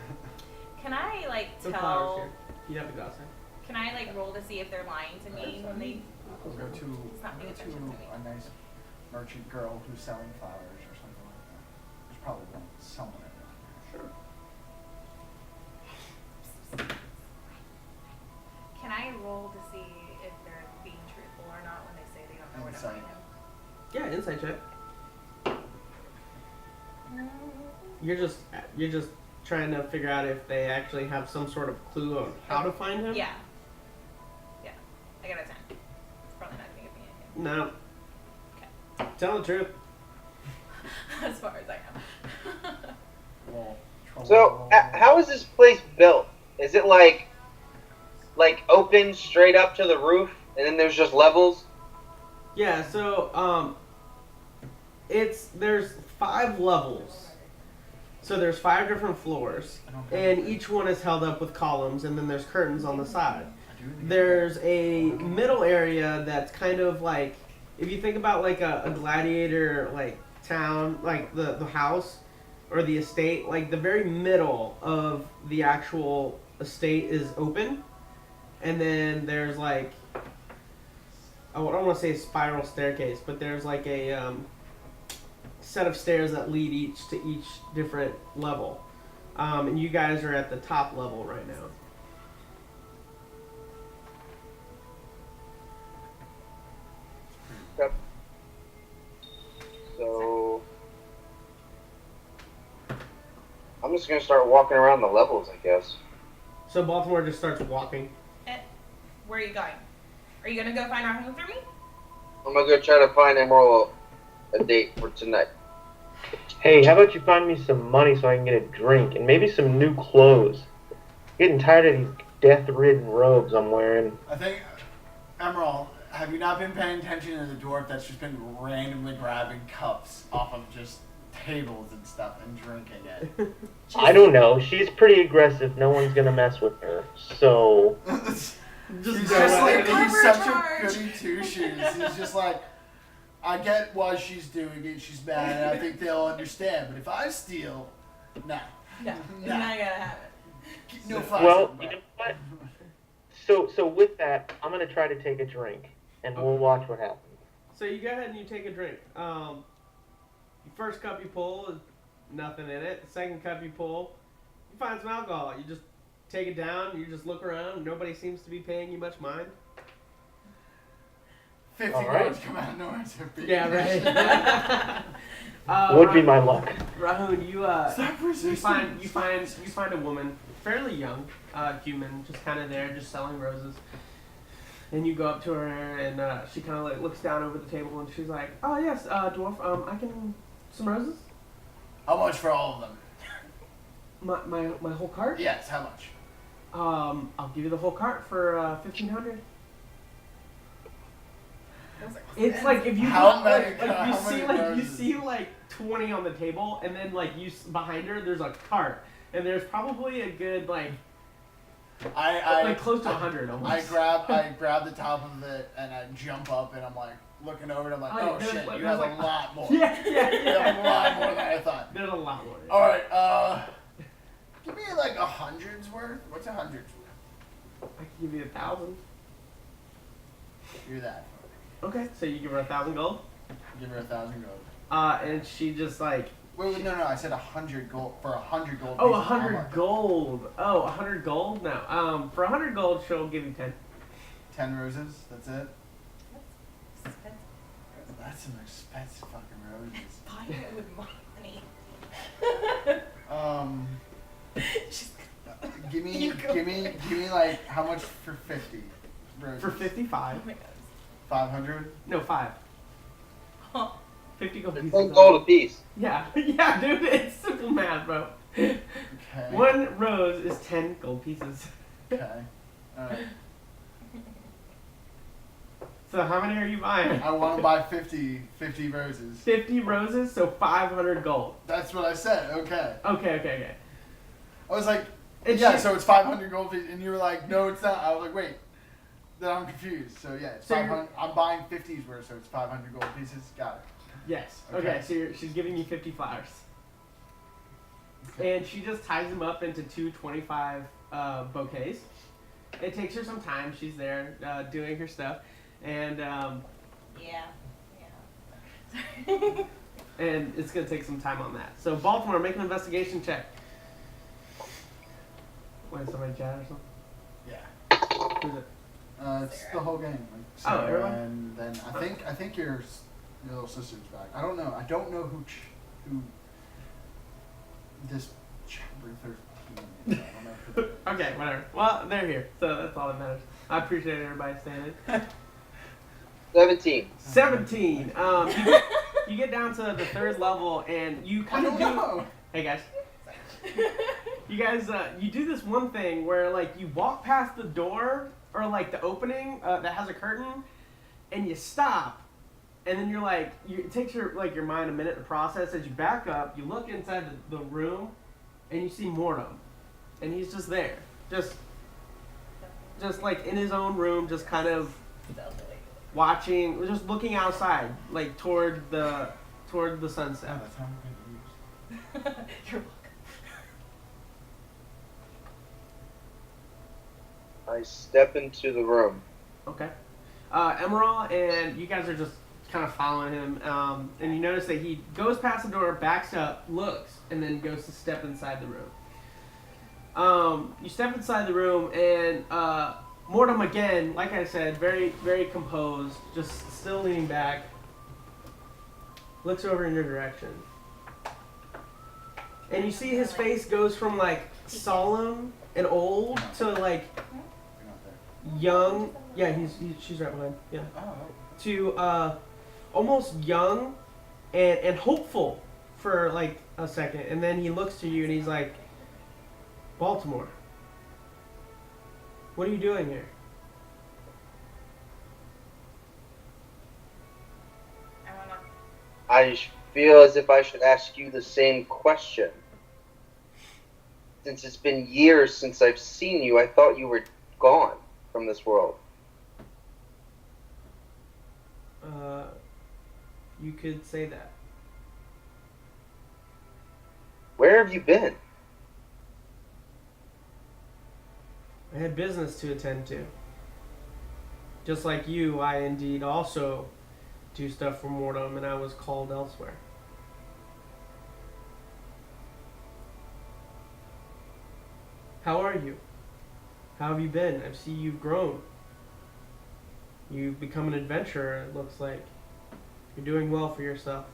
Can I, like, Some flowers tell... here. You have to go outside. Can I, like, roll to see if they're lying to me when they... We'll go to, He's not paying attention to me. a nice merchant girl who's selling flowers or something like that. There's probably one somewhere around here. Sure. Can I roll to see if they're being truthful or not when they say they don't know where to find him? Yeah, insight check. You're just trying to figure out if they actually have some sort of clue on how to find him. Yeah. Yeah. I got a 10. It's probably not going to give me anything. No. Okay. Tell the truth. As far as I know. Roll. So, how is this place built? Is it like open straight up to the roof, and then there's just levels? Yeah. So there's 5 levels. So there's 5 different floors, and each one is held up with columns, and then there's curtains on the side. There's a middle area that's kind of like, if you think about like a gladiator like town, like the house or the estate, like the very middle of the actual estate is open, and then there's like, I don't want to say a spiral staircase, but there's like a set of stairs that lead each to each different level, and you guys are at the top level right now. Yep. So, I'm just gonna start walking around the levels, I guess. So Baltimore just starts walking. Where are you going? Are you going to go find our home through me? I'm gonna go try to find Emerald a date for tonight. Hey, how about you find me some money so I can get a drink and maybe some new clothes? Getting tired of these death-ridden robes I'm wearing. I think, Emerald, have you not been paying attention to the dwarf that's just been randomly grabbing cups off of just tables and stuff and drinking it? I don't know. She's pretty aggressive. No one's gonna mess with her. So, He's go just ahead. like, he's Cover such charge. a goody two shoes. He's just like, I get why she's doing it. She's mad, and I think they'll understand. But if I steal, nah. No. He's Nah. not going to have it. No fucks. well, you know what? So with that, I'm gonna try to take a drink, and we'll watch what happens. So you go ahead and you take a drink. The first cup you pull is nothing in it. The second cup you pull, you find some alcohol. You just take it down. You just look around. Nobody seems to be paying you much mind. 50 All right. guards come out of nowhere to beat Yeah, right. Would be my luck. Rahun, Stop you resisting. find a woman, fairly young, human, just kind of there, just selling roses. And you go up to her, and she kind of like looks down over the table, and she's like, "Oh yes, dwarf, I can some roses. How much for all of them? My whole cart. Yes, how much? I'll give you the whole cart for 1,500. I was like, It's like if you How look, many- like, how you many see like you roses? see like 20 on the table, and then like behind her there's a cart, and there's probably a good like like close to 100 almost. I grab the top of it and I jump up and I'm like looking over and I'm like, oh there's shit, like- you there's have like- a lot more. Yeah. You have a lot more than I thought. There's a lot more. All right, give me like 100's worth. What's 100's worth? I can give you 1,000. You're that. Okay, so you give her 1,000 gold. Give her 1,000 gold. And she just like, Wait, no, I said 100 gold for 100 gold. oh, pieces. 100 gold. Oh, 100 gold? No. For 100 gold, she'll give you 10. 10 roses. That's it. Expensive. That's some expensive fucking roses. Buy it with money. She's Give me, You go give me like how much for 50 roses? For 55. oh my god. 500. No, 5. Huh. 50 gold It's pieces. 10 gold apiece. Yeah, yeah, dude, it's simple math, bro. Okay. One rose is 10 gold pieces. Okay. Alright. So how many are you buying? I want to buy 50 roses. 50 roses, so 500 gold. That's what I said. Okay. Okay. I was like, And yeah, she- so it's 500 gold pieces, and you were like, no, it's not. I was like, wait. Then I'm confused. So yeah, it's So you're- 500. I'm buying 50s worth, so it's 500 gold pieces. Got it. Yes. Okay. Okay, so she's giving you 50 flowers. Okay. And she just ties them up into two 25 bouquets. It takes her some time. She's there doing her stuff. And Yeah. and it's going to take some time on that. So Baltimore, make an investigation check. What, somebody chat or something? Yeah. Who's it? It's the whole game. Like, Oh, everyone? And then I think your little sister's back. I don't know. I don't know who this chapter 13 is. I don't know who that is. Okay, whatever. Well, they're here, so that's all that matters. I appreciate everybody staying in. 17. 17. You get down to the third level, and you I kind of don't do. know. Hey guys. You guys, you do this one thing where like you walk past the door or like the opening that has a curtain, and you stop, and then you're like, it takes your mind a minute to process. As you back up, you look inside the room, and you see Mortem, and he's just there, just like in his own room, just kind of watching, just looking outside, like toward the sunset. Yeah, that's how I'm gonna use. You're welcome. I step into the room. Okay. Emerald and you guys are just kind of following him, and you notice that he goes past the door, backs up, looks, and then goes to step inside the room. You step inside the room, and Mortem again, like I said, very, very composed, just still leaning back, looks over in your direction. And you see his face goes from like solemn and old to like You're not there. young. Yeah, she's right behind. Yeah. Oh. To almost young and hopeful for like a second, and then he looks to you and he's like, Baltimore, what are you doing here? I wanna. I feel as if I should ask you the same question. Since it's been years since I've seen you, I thought you were gone from this world. You could say that. Where have you been? I had business to attend to. Just like you, I indeed also do stuff for Mortem, and I was called elsewhere. How are you? How have you been? I see you've grown. You've become an adventurer, it looks like. You're doing well for yourself.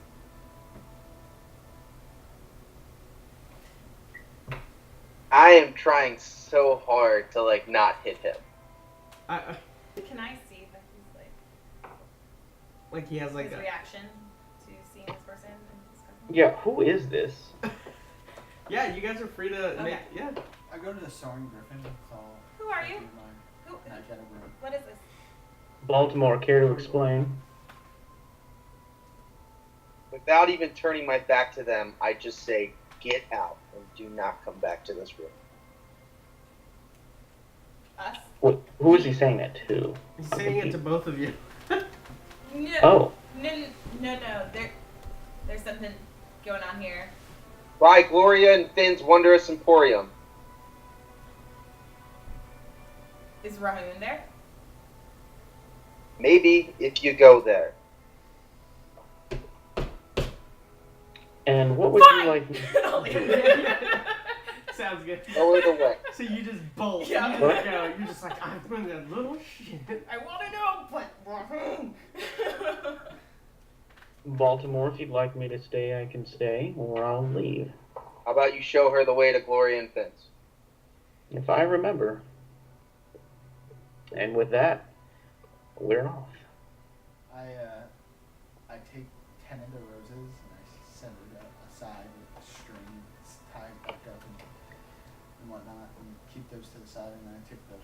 I am trying so hard to like not hit him. Can I see if he's Like he has like his a... reaction to seeing this person and discussing? Yeah, who is this? Yeah, you guys are free to make... Okay. Yeah. I go to the Soaring Griffin. So Who are you? Who? And I get a room. What is this? Baltimore, care to explain? Without even turning my back to them, I just say, get out and do not come back to this room. us. Who is he saying that to? He's saying it to both of you. No, Oh, no. There's something going on here. By Gloria and Finn's Wondrous Emporium. Is Rahoon there? Maybe if you go there. and what would you like? I'll leave. Sounds good. Lower the way. So you just bolt. Yeah. You just go. You're just like, I'm doing that little shit. I want to know, but Rahoon. Baltimore, if you'd like me to stay, I can stay, or I'll leave. How about you show her the way to Gloria and Finn's? If I remember. And with that, we're off. I take 10 of the roses and I send it aside with a string that's tied back up and whatnot, and keep those to the side, and then I take the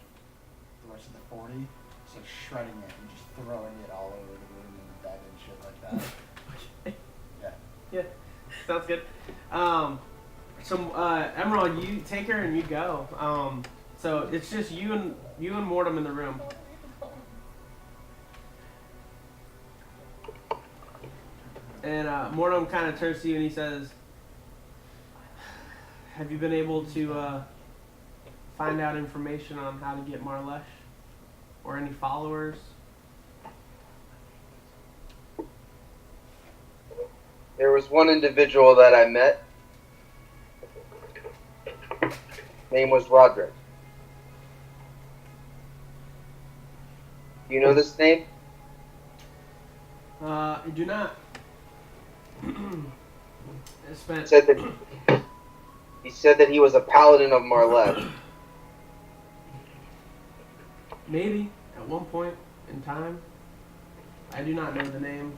rest of the 40, so shredding it and just throwing it all over the room and the bed and shit like that. Okay. Yeah. Yeah. Sounds good. Emerald, you take her and you go. So it's just you and Mortem in the room. And Mortem kind of turns to you and he says, "Have you been able to find out information on how to get Marlesh or any followers?" There was one individual that I met. Name was Roderick. Do you know this name? I do not. I spent. He said that he was a paladin of Marlesh. Maybe at one point in time. I do not know the name.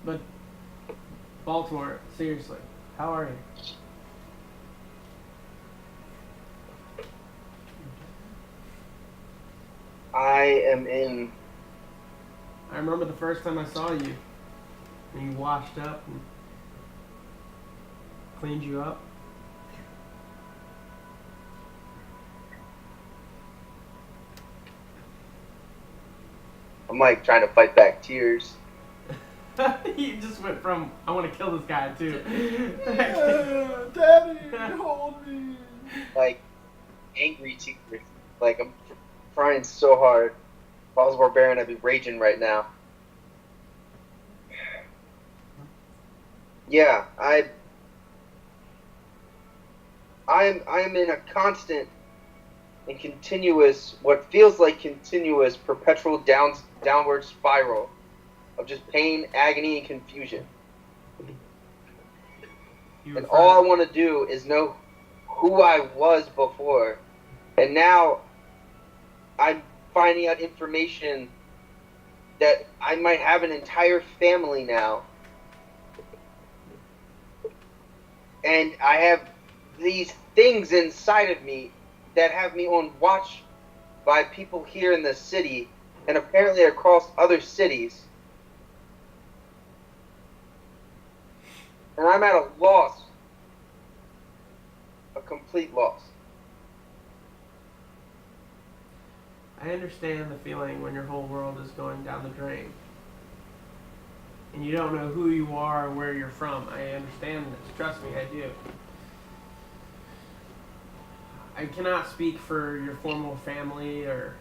But Baltimore, seriously, how are you? I am in. I remember the first time I saw you, and you washed up and cleaned you up. I'm like trying to fight back tears. You just went from I want to kill this guy too. Yeah, Daddy, hold me. Like angry tears. Like I'm trying so hard. If I was a barbarian, I'd be raging right now. Yeah, I'm in a constant and continuous, what feels like continuous, perpetual downward spiral of just pain, agony, and confusion. And all I want to do is know who I was before, and now I'm finding out information that I might have an entire family now. And I have these things inside of me that have me on watch by people here in the city and apparently across other cities. And I'm at a loss. A complete loss. I understand the feeling when your whole world is going down the drain. And you don't know who you are or where you're from. I understand this. Trust me, I do. I cannot speak for your former family or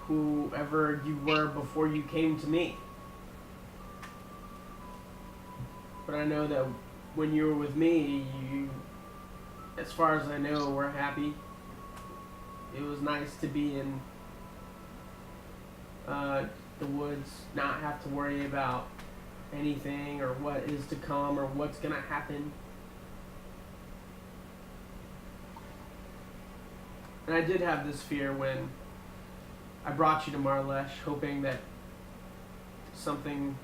whoever you were before you came to me. But I know that when you were with me, you, as far as I know, were happy. It was nice to be in the woods, not have to worry about anything or what is to come or what's gonna happen. And I did have this fear when I brought you to Marlesh, hoping that something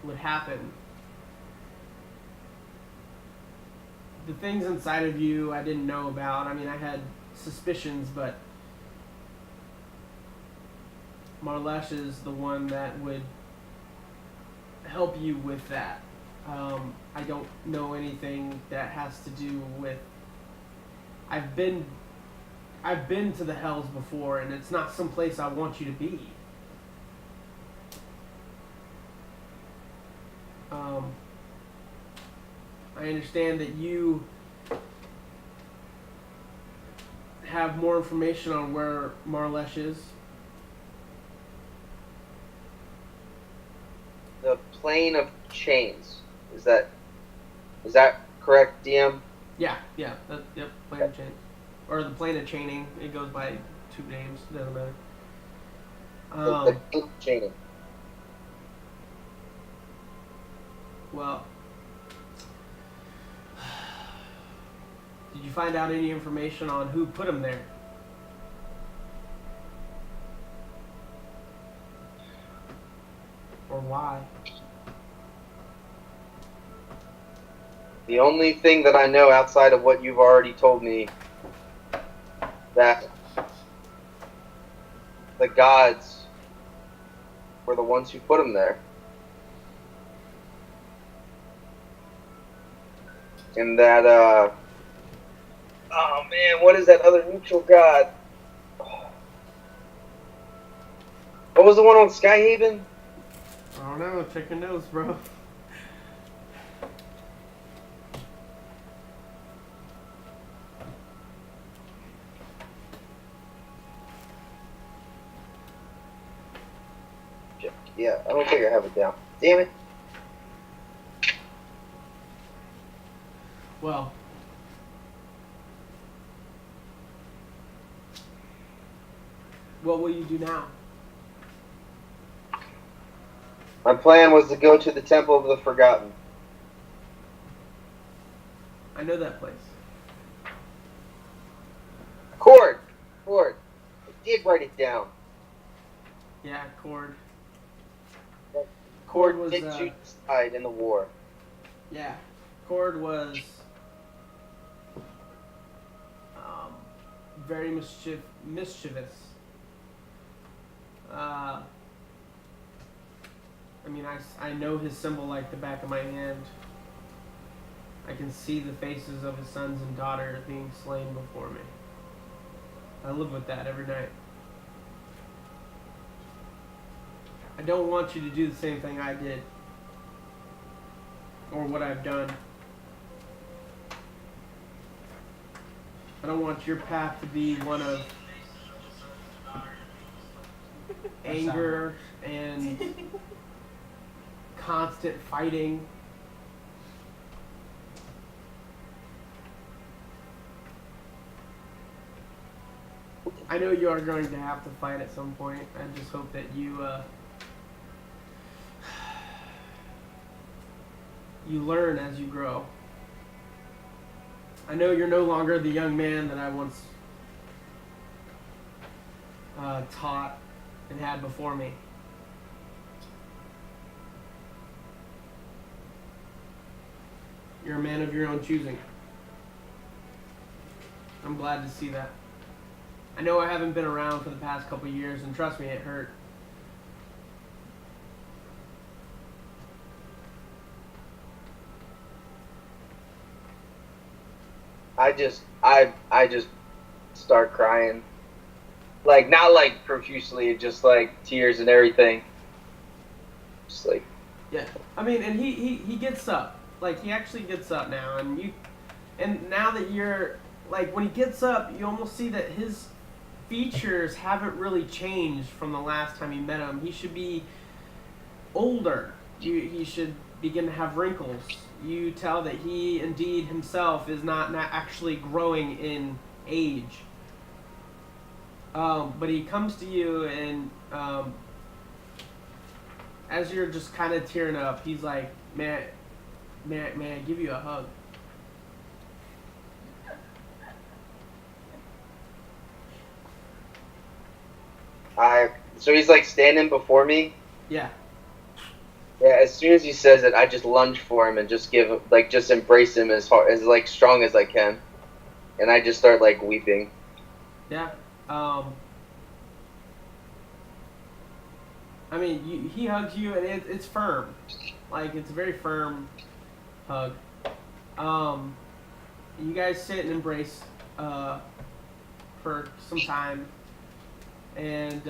would happen. The things inside of you I didn't know about. I mean, I had suspicions, but Marlesh is the one that would help you with that. I don't know anything that has to do with. I've been to the hells before, and it's not some place I want you to be. I understand that you have more information on where Marlesh is. The plane of chains. Is that correct, DM? Yeah, yep, plane of chain. Or the plane of chaining. It goes by 2 names, doesn't matter. The plane of chaining. Well, did you find out any information on who put him there? Or why? The only thing that I know outside of what you've already told me, that the gods were the ones who put him there. And that, oh man, what is that other neutral god? What was the one on Skyhaven? I don't know. Check your nose, bro. Yeah, I don't think I have it down. Damn it. Well, what will you do now? My plan was to go to the Temple of the Forgotten. I know that place. Cord! I did write it down. Yeah, Cord. Cord was, did shoot died in the war. Yeah, Cord was very mischievous. I mean, I know his symbol like the back of my hand. I can see the faces of his sons and daughters being slain before me. I live with that every night. I don't want you to do the same thing I did. Or what I've done. I don't want your path to be one of anger and constant fighting. I know you are going to have to fight at some point. I just hope that you you learn as you grow. I know you're no longer the young man that I once taught and had before me. You're a man of your own choosing. I'm glad to see that. I know I haven't been around for the past couple of years, and trust me, it hurt. I just start crying. Like, not like profusely, just like tears and everything. Just like, Yeah, I mean, and he gets up. Like, he actually gets up now, and now that you're, like, when he gets up, you almost see that his features haven't really changed from the last time you met him. He should be older. He should begin to have wrinkles. You tell that he, indeed, himself is not actually growing in age. But he comes to you, and as you're just kind of tearing up, he's like, may I give you a hug? so he's like standing before me. Yeah. Yeah, as soon as he says it, I just lunge for him and just give him, like, just embrace him as hard, as like strong as I can, and I just start like weeping. Yeah. I mean, he hugs you, and it's firm. Like, it's very firm. hug. You guys sit and embrace for some time, and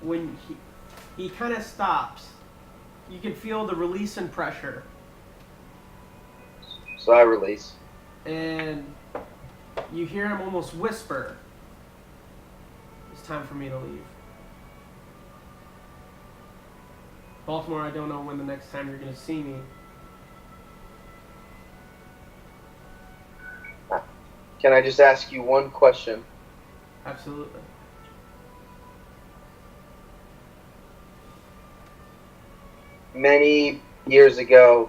when he kind of stops, you can feel the release and pressure, So I release. and you hear him almost whisper, "It's time for me to leave." Baltimore, I don't know when the next time you're going to see me. Can I just ask you one question? Absolutely. Many years ago,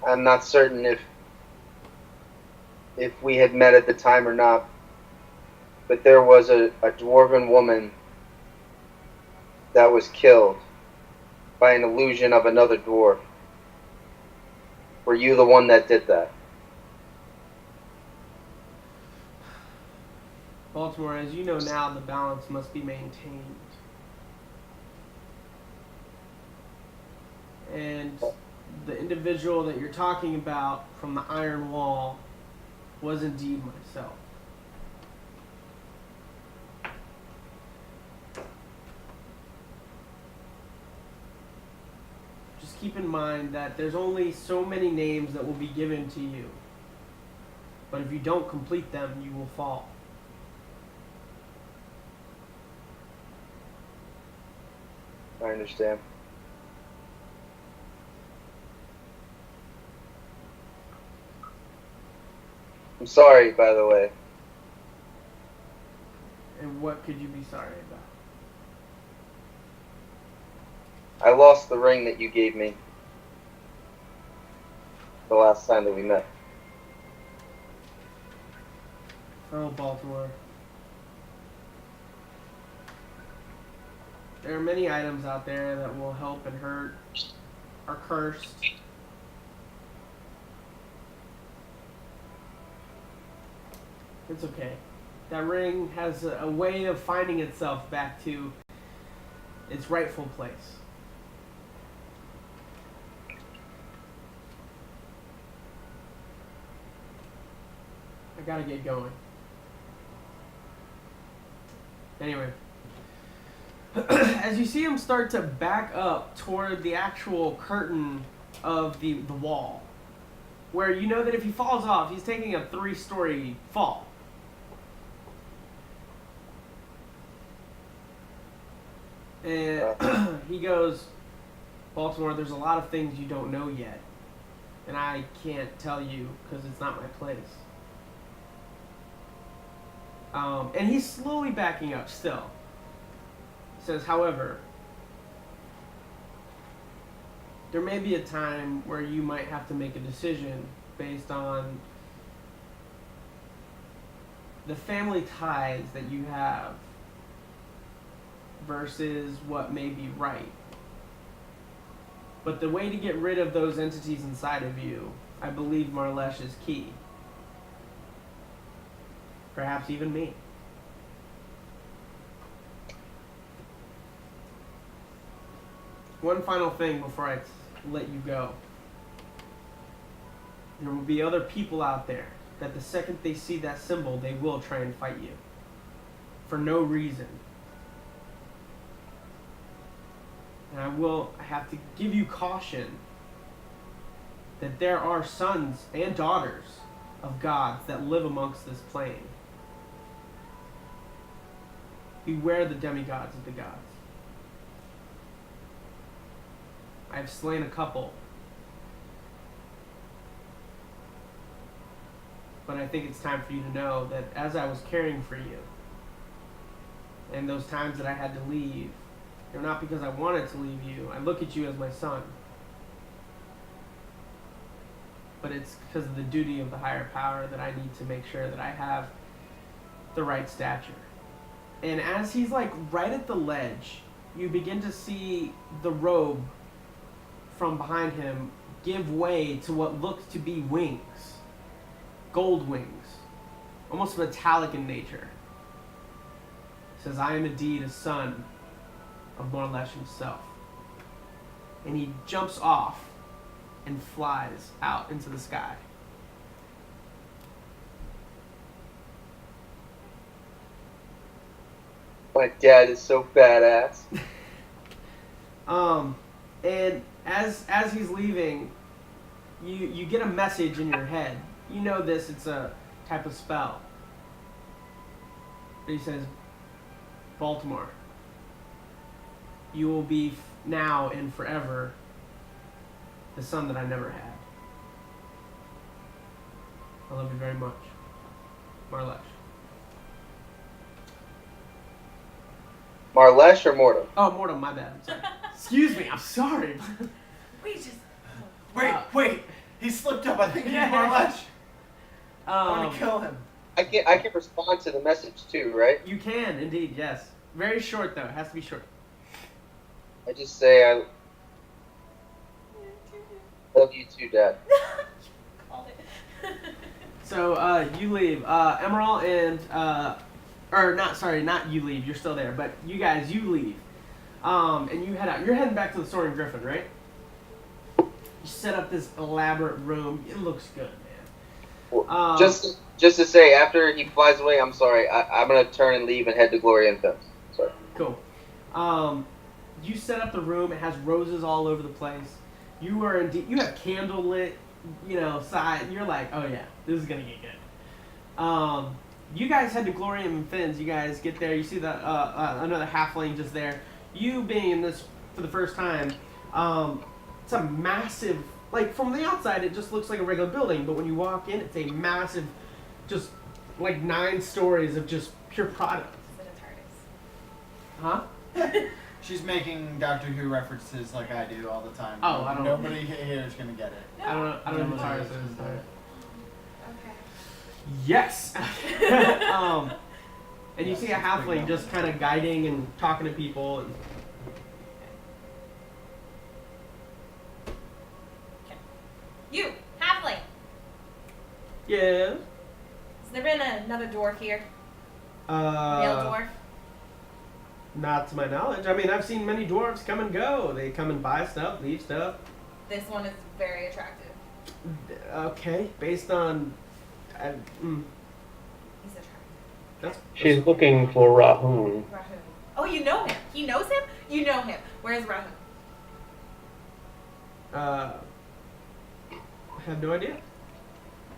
I'm not certain if we had met at the time or not, but there was a dwarven woman that was killed by an illusion of another dwarf. Were you the one that did that? Baltimore, as you know now, the balance must be maintained. And the individual that you're talking about from the Iron Wall was indeed myself. Just keep in mind that there's only so many names that will be given to you. But if you don't complete them, you will fall. I understand. I'm sorry, by the way. And what could you be sorry about? I lost the ring that you gave me the last time that we met. Oh, Baltimore. There are many items out there that will help and hurt, are cursed. It's okay. That ring has a way of finding itself back to its rightful place. I gotta get going. Anyway. As you see him start to back up toward the actual curtain of the wall, where you know that if he falls off, he's taking a 3-story fall. And he goes, "Baltimore, there's a lot of things you don't know yet, and I can't tell you because it's not my place." And he's slowly backing up still. Says, "However, there may be a time where you might have to make a decision based on the family ties that you have versus what may be right. But the way to get rid of those entities inside of you, I believe Marlesh is key. Perhaps even me. One final thing before I let you go. There will be other people out there that the second they see that symbol, they will try and fight you. For no reason. And I have to give you caution that there are sons and daughters of gods that live amongst this plane. Beware the demigods of the gods. I've slain a couple. But I think it's time for you to know that as I was caring for you, and those times that I had to leave, they're not because I wanted to leave you. I look at you as my son. But it's because of the duty of the higher power that I need to make sure that I have the right stature. And as he's like right at the ledge, you begin to see the robe from behind him give way to what looks to be wings. Gold wings. Almost metallic in nature. He says, "I am indeed a son of Morlesh himself." And he jumps off and flies out into the sky. My dad is so badass. And as he's leaving, you get a message in your head. You know this, it's a type of spell. But he says, Baltimore, you will be now and forever the son that I never had. I love you very much. Marlesh. Marlesh or Mortem? Oh, Mortem, my bad. I'm sorry. Excuse me, I'm sorry. We just. Wait. He slipped up. I think he's Marlesh. I want to kill him. I can respond to the message too, right? You can, indeed, yes. Very short, though. It has to be short. I just say I love you too, Dad. Called it. So, you leave. Emerald and, or not you leave, you're still there, but you guys, you leave. And you head out. You're heading back to the Soaring Griffin, right? You set up this elaborate room. It looks good, man. Just to say, after he flies away, I'm sorry. I'm gonna turn and leave and head to Gloria and Films. Sorry. Cool. You set up the room. It has roses all over the place. You are indeed. You have candlelit, side. You're like, oh yeah, this is gonna get good. You guys head to Gloria and Finn's. You guys get there. You see the another halfling just there. You being in this for the first time, it's a massive. Like from the outside, it just looks like a regular building, but when you walk in, it's a massive, just like 9 stories of just pure product. Is it a TARDIS? Huh? She's making Doctor Who references like I do all the time. Oh, I don't- Nobody here is gonna get it. No. I don't know. I don't know what Nobody TARDIS is. Okay. Yes. And you see a halfling just kind of guiding and talking to people. And You, halfling. yeah. Has there been another dwarf here? Real dwarf? Not to my knowledge. I mean, I've seen many dwarves come and go. They come and buy stuff, leave stuff. This one is very attractive. Okay, based on. He's attractive. That's. She's looking for Rahun. Rahun. Oh, you know him. He knows him? You know him. Where's Rahun? I have no idea.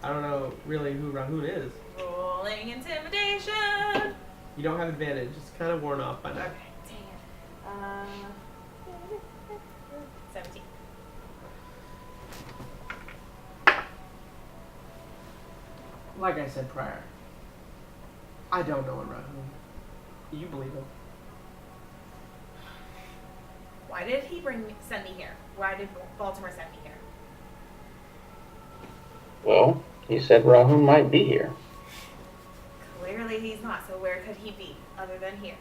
I don't know really who Rahun is. Rolling intimidation. You don't have advantage. It's kind of worn off by now. Okay, dang it. 17. Like I said prior, I don't know a Rahun. You believe him? Why did he send me here? Why did Baltimore send me here? Well, he said Rahun might be here. Clearly he's not, so where could he be other than here?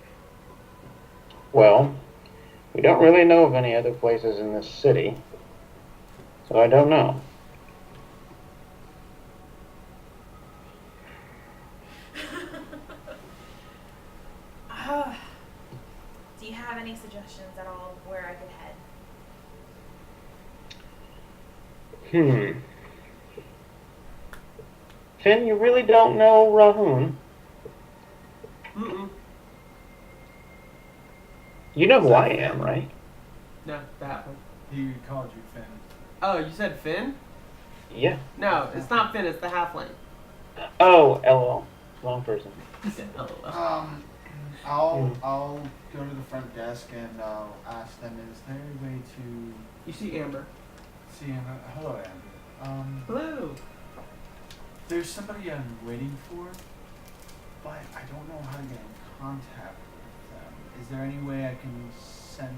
Well, we don't really know of any other places in this city, so I don't know. Do you have any suggestions at all of where I could head? Finn, you really don't know Rahun? Mm-mm. You know who I am, right? No, that one. He called you Finn. Oh, you said Finn? Yeah. No, it's not Finn. It's the halfling. Oh, LOL. Wrong person. He said, "Oh." I'll go to the front desk and I'll ask them, is there a way to You see Amber. see him? Hello, Amber. Hello. There's somebody I'm waiting for, but I don't know how to get in contact with them. Is there any way I can send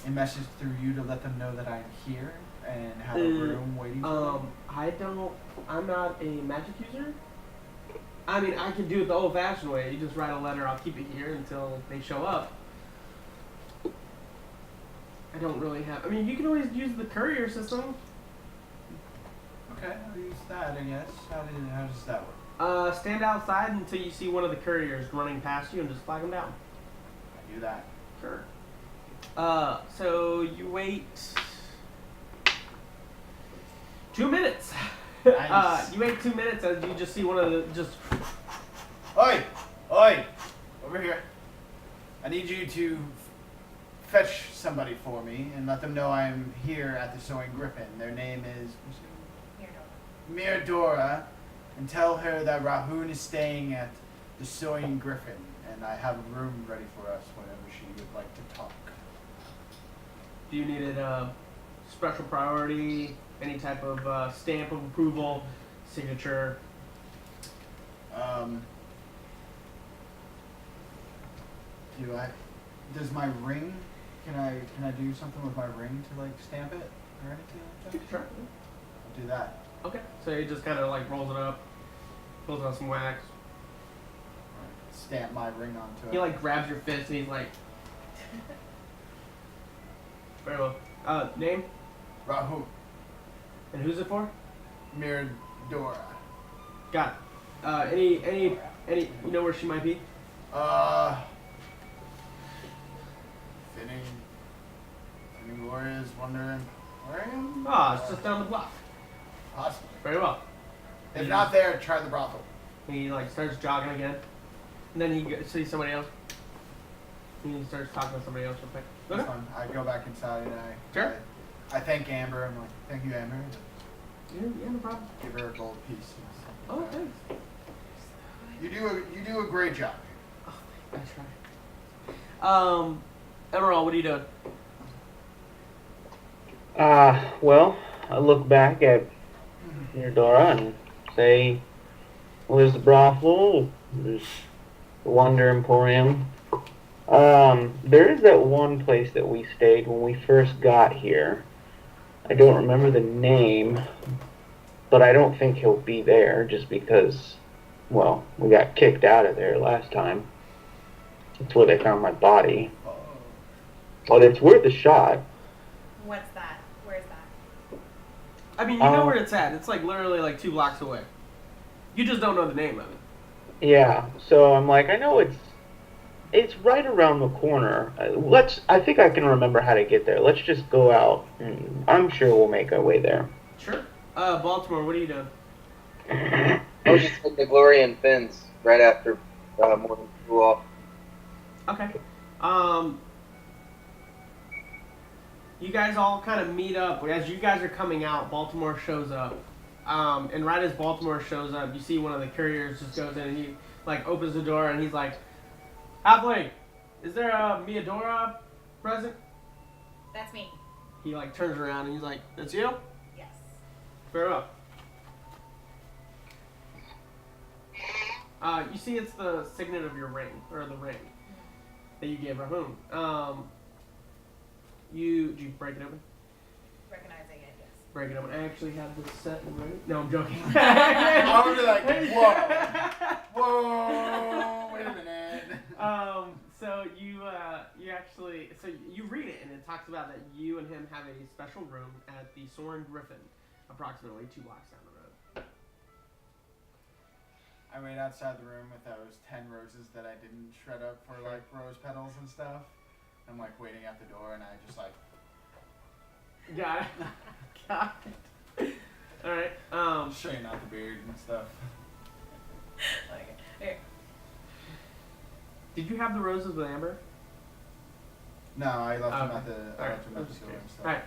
a message through you to let them know that I'm here and have a room waiting for them? I'm not a magic user. I mean, I can do it the old-fashioned way. You just write a letter. I'll keep it here until they show up. I don't really have. I mean, you can always use the courier system. Okay, I'll use that, I guess. How does that work? Stand outside until you see one of the couriers running past you and just flag them down. I do that. Sure. So you wait. 2 minutes. Nice. You wait 2 minutes as you just see one of the just. Oi! Oi! Over here. I need you to fetch somebody for me and let them know I'm here at the Soaring Griffin. Their name is Miradora, and tell her that Rahun is staying at the Soaring Griffin, and I have a room ready for us whenever she would like to talk. Do you need a special priority? Any type of stamp of approval, signature? Does my ring? Can I do something with my ring to like stamp it or anything like that? Sure. I'll do that. Okay. So he just kind of like rolls it up, pulls out some wax. Stamp my ring onto it. He like grabs your fist and he's like. Very well. Name? Rahun. And who's it for? Miradora. Got it. Any, you know where she might be? Finning Gloria's Wonder Emporium? Ah, it's just down the block. Possibly. Very well. If not there, try the brothel. He like starts jogging again, and then he sees somebody else. And he starts talking to somebody else real quick. That's Okay. fine. I go back inside and Sure. I thank Amber. I'm like, thank you, Amber. Yeah, no problem. Give her a gold piece. Oh, thanks. You do a great job. I try. Emerald, what are you doing? Well, I look back at Miradora and say, well, there's the brothel, there's the Wonder Emporium. There is that one place that we stayed when we first got here. I don't remember the name, but I don't think he'll be there just because, well, we got kicked out of there last time. That's where they found my body. But it's worth a shot. What's that? Where's that? I mean, you know where it's at. It's like literally like 2 blocks away. You just don't know the name of it. Yeah, so I'm like, I know it's right around the corner. I think I can remember how to get there. Let's just go out, and I'm sure we'll make our way there. Sure. Baltimore, what are you doing? I was just like the Gloria and Fins right after Mortem flew off. Okay. You guys all kind of meet up. As you guys are coming out, Baltimore shows up. And right as Baltimore shows up, you see one of the couriers just goes in and he like opens the door and he's like, Halfling, is there a Miadora present? That's me. He like turns around and he's like, that's you? Yes. Very well. You see it's the signet of your ring, or the ring that you gave Rahun. Did you break it open? Recognizing it, yes. Break it open. I actually have this set and ready. No, I'm joking. I would be like, whoa, wait a minute. So you read it and it talks about that you and him have a special room at the Soaring Griffin, approximately 2 blocks down the road. I wait outside the room with those 10 roses that I didn't shred up for like rose petals and stuff. I'm like waiting at the door and I just like. Got it. Got it. All right. Straighten out the beard and stuff. Okay. Here. Did you have the roses with Amber? No, I left him Okay. at the Alright, door I'm and just stuff. curious. Alright.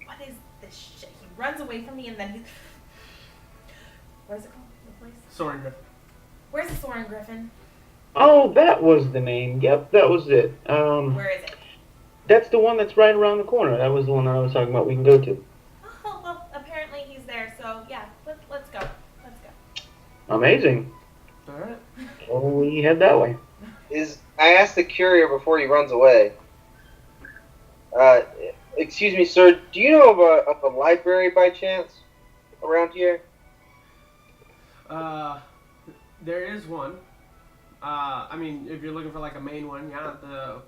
What is this shit? He runs away from me and then he's. What is it called? The place? Soaring Griffin. Where's the Soaring Griffin? Oh, that was the name. Yep, that was it. Where is it? That's the one that's right around the corner. That was the one that I was talking about we can go to. Oh, well, apparently he's there, so yeah, let's go. Let's go. Amazing. All right. Well, we head that way. I asked the courier before he runs away. Excuse me, sir. Do you know of a library by chance around here? There is one. I mean, if you're looking for like a main one, yeah,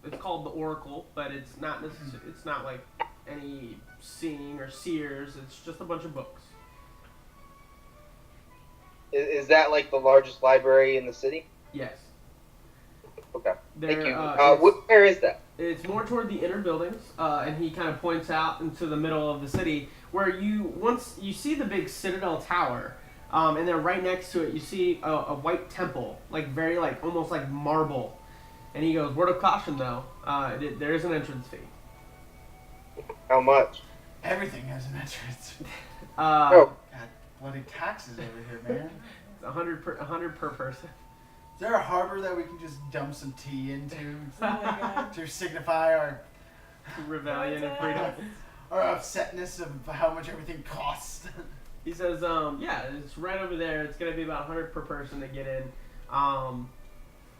it's called the Oracle, but it's not it's not like any seeing or seers. It's just a bunch of books. Is that like the largest library in the city? Yes. Okay. Thank There, you. it's, Where is that? it's more toward the inner buildings, and he kind of points out into the middle of the city where once you see the big Citadel Tower, and then right next to it you see a white temple, like very like almost like marble. And he goes, "Word of caution, though, there is an entrance fee." How much? Everything has an entrance. Oh, God, bloody taxes over here, man. It's 100 per person. Is there a harbor that we can just dump some tea into Oh my god. to signify Rebellion and freedom. our upsetness of how much everything costs? He says, yeah, it's right over there. It's gonna be about 100 per person to get in.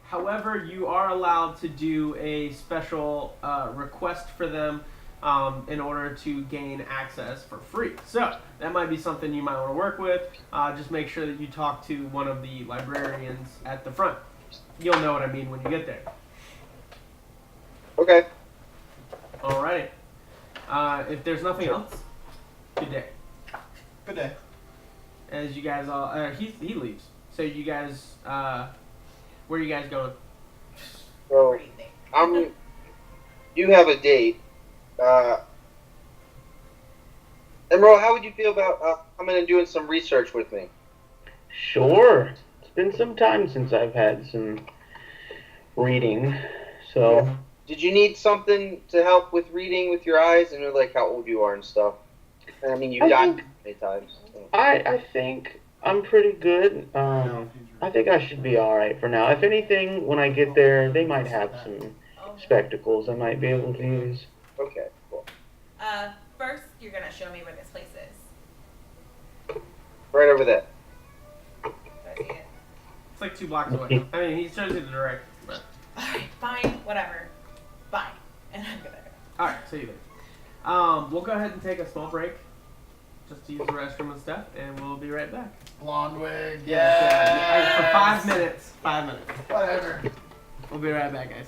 However, you are allowed to do a special request for them in order to gain access for free. So that might be something you might want to work with. Just make sure that you talk to one of the librarians at the front. You'll know what I mean when you get there. okay. Alrighty. If there's nothing else, good day. Good day. As you guys all, he leaves. So you guys, where are you guys going? So What do you think? you have a date. Emerald, how would you feel about coming and doing some research with me? Sure. It's been some time since I've had some reading, so Yeah. Did you need something to help with reading with your eyes and like how old you are and stuff? I mean, you've I gotten think- many times. So. I think I'm pretty good. I think I should be all right for now. If anything, when I get there, they might have some Oh. spectacles I might be able to use. Okay, cool. First, you're gonna show me where this place is. Right over there. Do I see it? It's like 2 blocks away. I mean, he shows you the direct. But... Alright, fine, whatever. Fine. And I'm gonna go. Alright, so you leave. We'll go ahead and take a small break, just to use the restroom and stuff, and we'll be right back. Blonde wig. Yeah. For 5 minutes. 5 minutes. Whatever. We'll be right back, guys.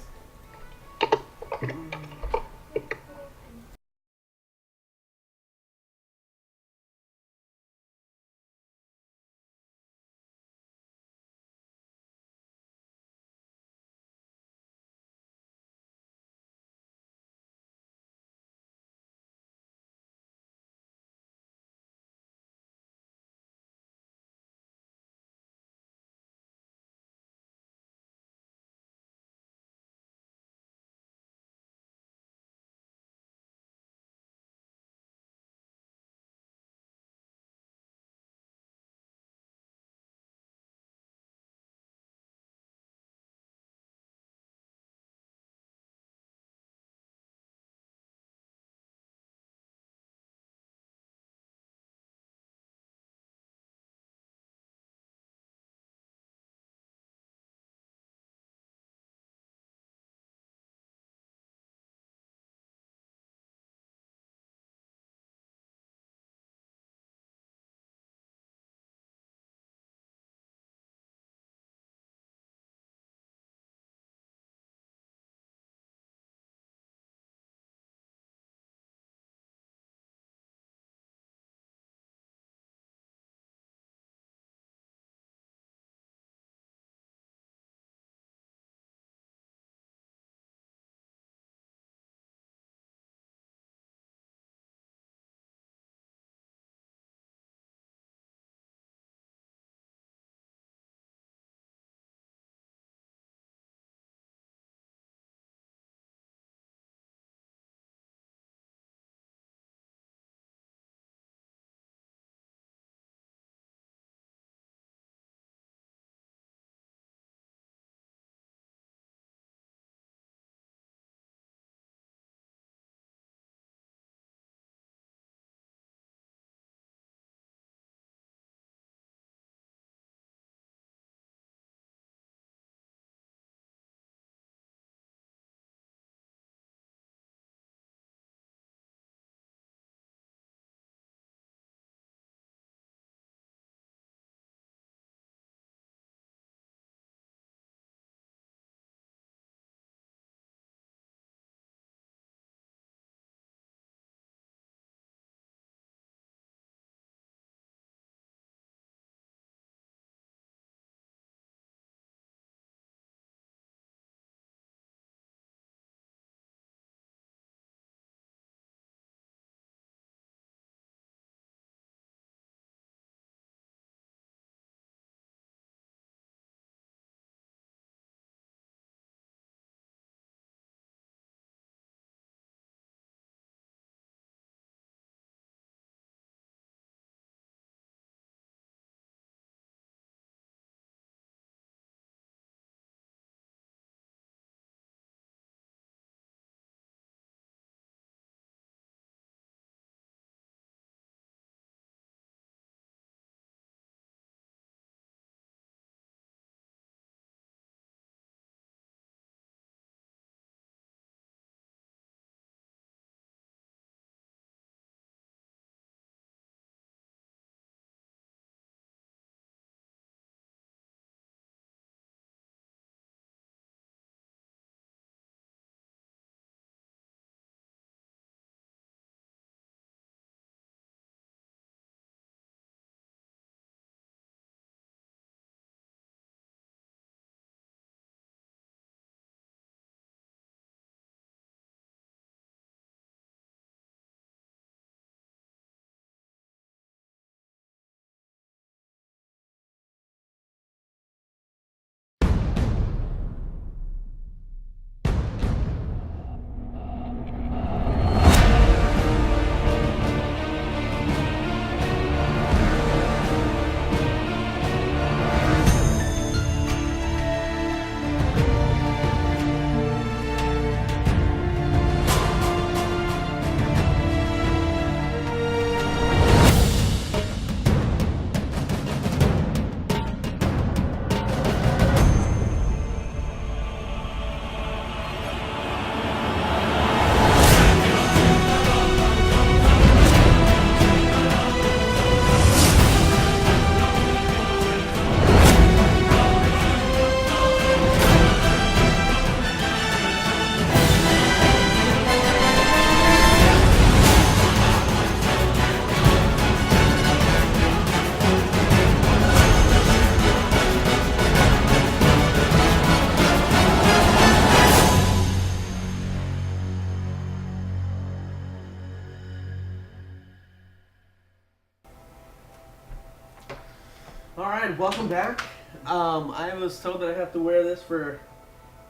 back. I was told that I have to wear this for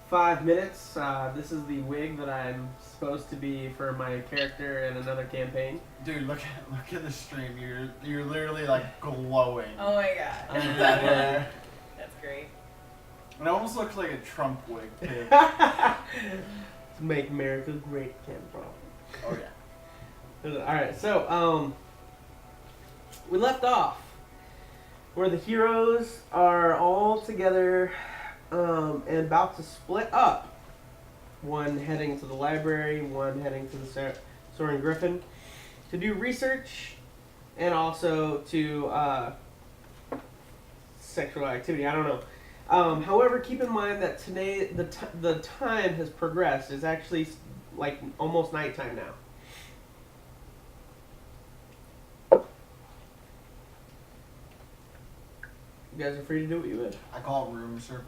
5 minutes. This is the wig that I'm supposed to be for my character in another campaign. Dude, look at the stream. You're literally like glowing. Oh my god. Under that hair. That's great. It almost looks like a Trump wig too. To make America great again, bro. Oh yeah. Alright, so, we left off where the heroes are all together and about to split up. One heading to the library, one heading to the Soaring Griffin to do research and also to sexual activity. I don't know. However, keep in mind that today the time has progressed. It's actually like almost nighttime now. You guys are free to do what you wish. I call it room service.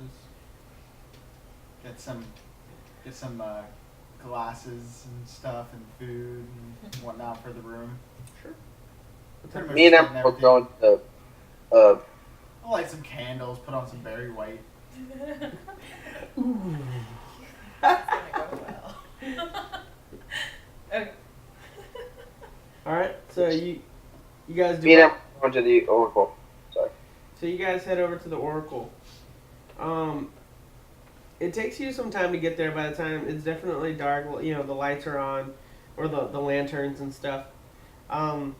Get some glasses and stuff and food and whatnot for the room. Sure. Pretty much Me and getting Em were everything. going to. I'll light some candles, put on some Barry White. Ooh. That's gonna go well. Okay. All right. So you guys do. Me and Em what? were going to the Oracle. Sorry. So you guys head over to the Oracle. It takes you some time to get there. By the time it's definitely dark, you know, the lights are on, or the lanterns and stuff. And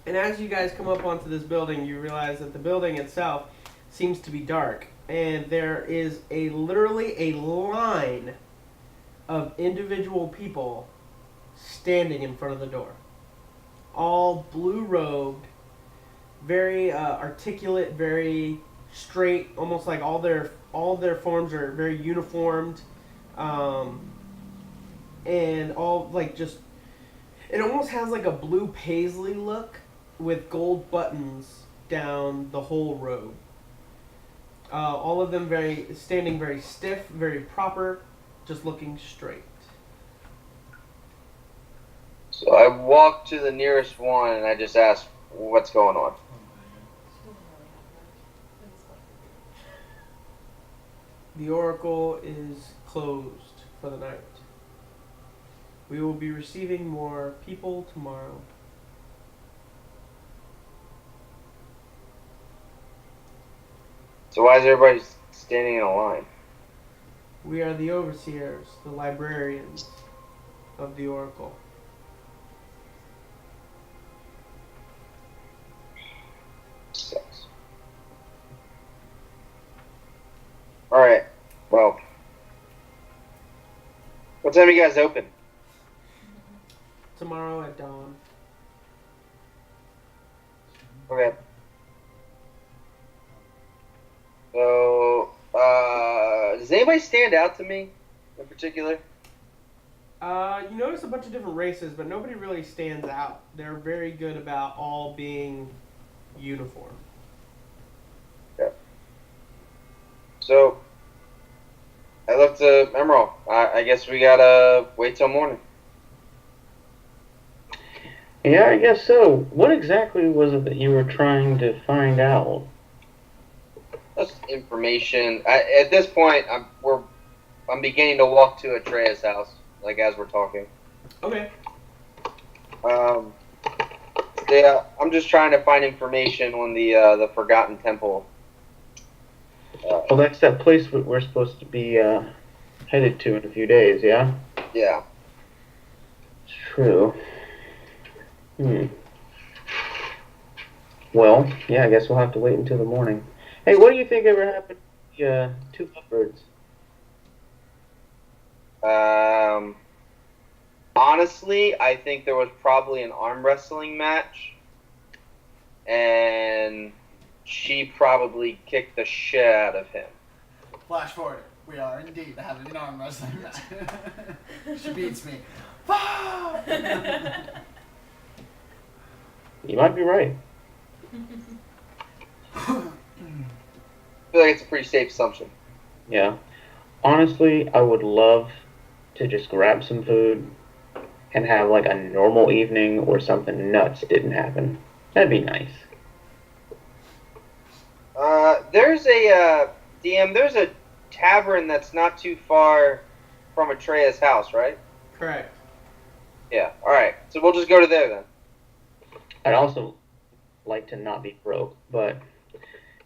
as you guys come up onto this building, you realize that the building itself seems to be dark, and there is literally a line of individual people standing in front of the door, all blue robed, very articulate, very straight, almost like all their forms are very uniformed, and all like just it almost has like a blue paisley look with gold buttons down the whole robe. All of them standing very stiff, very proper, just looking straight. So I walked to the nearest one and I just asked, "What's going on?" The Oracle is closed for the night. We will be receiving more people tomorrow. So why is everybody standing in a line? We are the overseers, the librarians of the Oracle. Sucks. All right. Well, what time are you guys open? Tomorrow at dawn. Okay. So, does anybody stand out to me in particular? You notice a bunch of different races, but nobody really stands out. They're very good about all being uniform. Yeah. So, I looked to Emerald. I guess we gotta wait till morning. Yeah, I guess so. What exactly was it that you were trying to find out? That's information. At this point, I'm beginning to walk to Atreya's house, like as we're talking. Okay. Yeah, I'm just trying to find information on the Forgotten Temple. Well, that's that place we're supposed to be headed to in a few days, yeah? Yeah. True. Well, yeah, I guess we'll have to wait until the morning. Hey, what do you think ever happened to the two lovebirds? Honestly, I think there was probably an arm wrestling match, and she probably kicked the shit out of him. Flash forward. We are indeed having an arm wrestling match. She beats me. You might be right. I feel like it's a pretty safe assumption. Yeah. Honestly, I would love to just grab some food and have like a normal evening where something nuts didn't happen. That'd be nice. There's a DM. There's a tavern that's not too far from Atreus' house, right? Correct. Yeah. All right. So we'll just go to there then. I'd also like to not be broke, but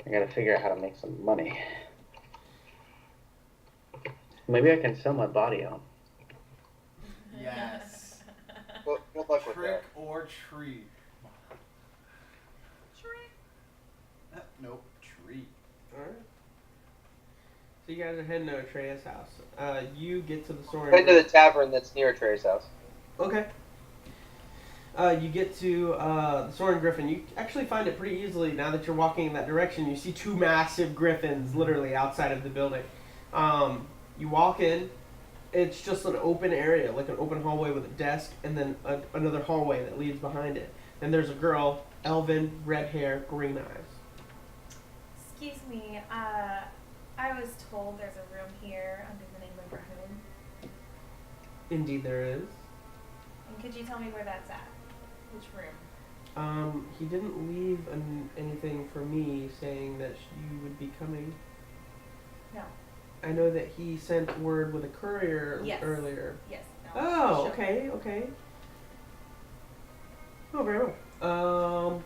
I gotta figure out how to make some money. Maybe I can sell my body out. Yes. Good luck with Trick that. or treat. Nope. Treat. Alright. So you guys are heading to Atreus' house. You get to the Soaring Head to the Griffin. tavern that's near Atreus' house. Okay. You get to the Soaring Griffin. You actually find it pretty easily now that you're walking in that direction. You see two massive griffins literally outside of the building. You walk in. It's just an open area, like an open hallway with a desk, and then another hallway that leads behind it. And there's a girl, elven, red hair, green eyes. Excuse me, I was told there's a room here under the name of Rahun. Indeed, there is. And could you tell me where that's at? Which room? He didn't leave anything for me saying that you would be coming. No. I know that he sent word with a courier Yes. earlier. Yes. No. Oh, Sure. okay. Oh, very well.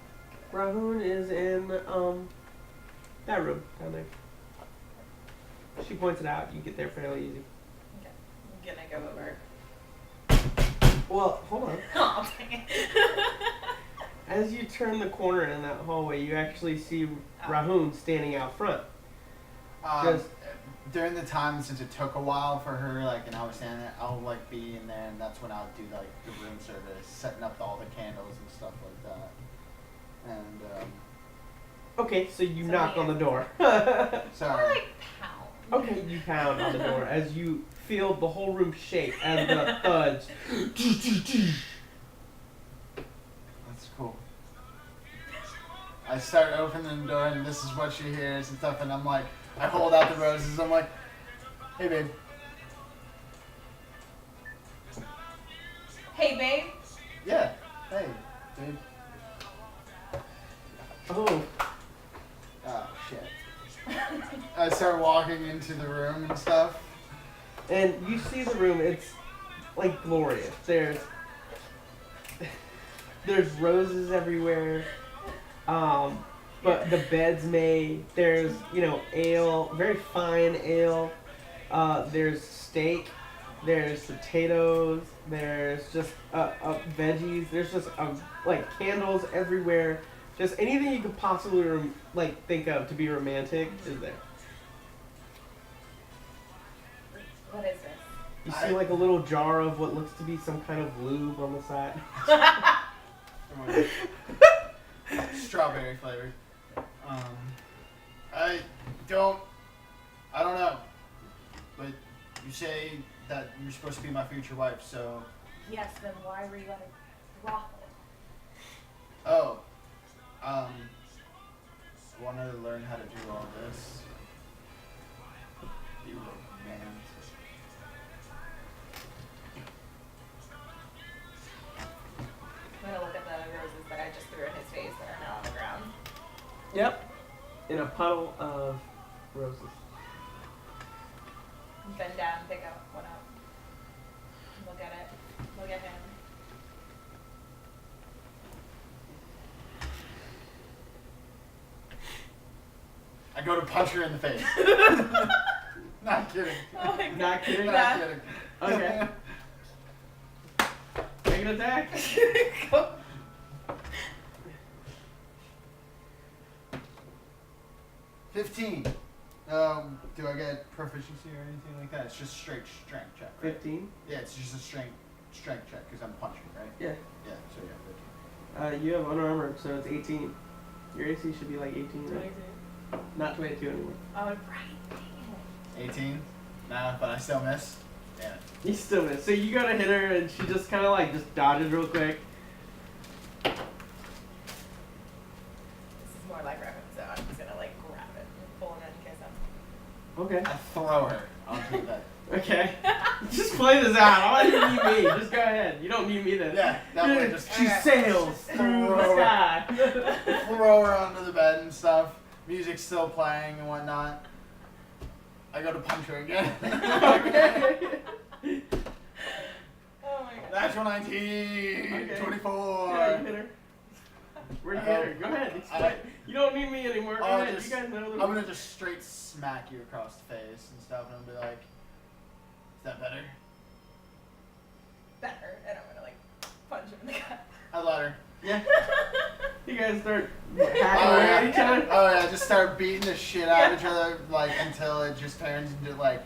Rahun is in that room down there. She points it out. You get there fairly easy. Okay. I'm gonna go over. Well, hold on. Oh, dang it. As you turn the corner in that hallway, you actually see Rahun standing out front. Just During the time, since it took a while for her, like, and I was standing there, I'll like be in there, and that's when I'll do like the room service, setting up all the candles and stuff like that. And okay, so you So knock on the door. More sorry. like pound. Okay, you pound on the door as you feel the whole room shake as the thuds. That's cool. I start opening the door, and this is what she hears and stuff, and I'm like, I hold out the roses. I'm like, hey, babe. Hey, babe. Yeah. Hey, babe. Oh, Oh, shit. I start walking into the room and stuff. and you see the room. It's like glorious. There's roses everywhere. But the bed's made. There's ale, very fine ale. There's steak. There's potatoes. There's just veggies. There's just like candles everywhere. Just anything you could possibly think of to be romantic is there. What is this? You see like a little jar of what looks to be some kind of lube on the side. Strawberry flavored. I don't know. But you say that you're supposed to be my future wife, so. Yes, then why were you at a brothel? Oh. I wanted to learn how to do all this. Be romantic. I'm gonna look at the roses that I just threw in his face that are now on the ground. Yep. In a puddle of roses. Bend down, pick up one up. Look at it. Look at him. I go to punch her in the face. Not kidding. Oh my God. Not kidding. Not kidding. Okay. Make an attack. Go. 15. Do I get proficiency or anything like that? It's just straight strength check, right? 15. Yeah, it's just a strength check because I'm punching, right? Yeah. Yeah, so yeah, 15. You have unarmored, so it's 18. Your AC should be like 18, right? Not 22 anymore. Oh, right. Dang 18? Nah, but I still miss. Yeah. You still miss. So you gotta hit her, and she just kind of just dodges real quick. This is more like Reverend, so I'm just gonna grab it and pull him in and kiss him. Okay. I throw her onto the bed. Okay. Just play this out. I want you to need me. Just go ahead. You don't need me then. Yeah, that way She just sails through the sky. throw her onto the bed and stuff. Music's still playing and whatnot. I go to punch her again. Oh my god. Natural 19, Okay. 24. Yeah, you hit her. Where you hit her? Go ahead. Explain. You don't need me anymore. Go ahead. You guys know the I'm gonna just straight smack you across the face and stuff, and I'm gonna be like, "Is that better?" Better. And I'm gonna like punch him in the gut. I let her. Yeah. You guys start hacking away at each other. Oh yeah, just start beating the shit out of each other, like until it just turns into like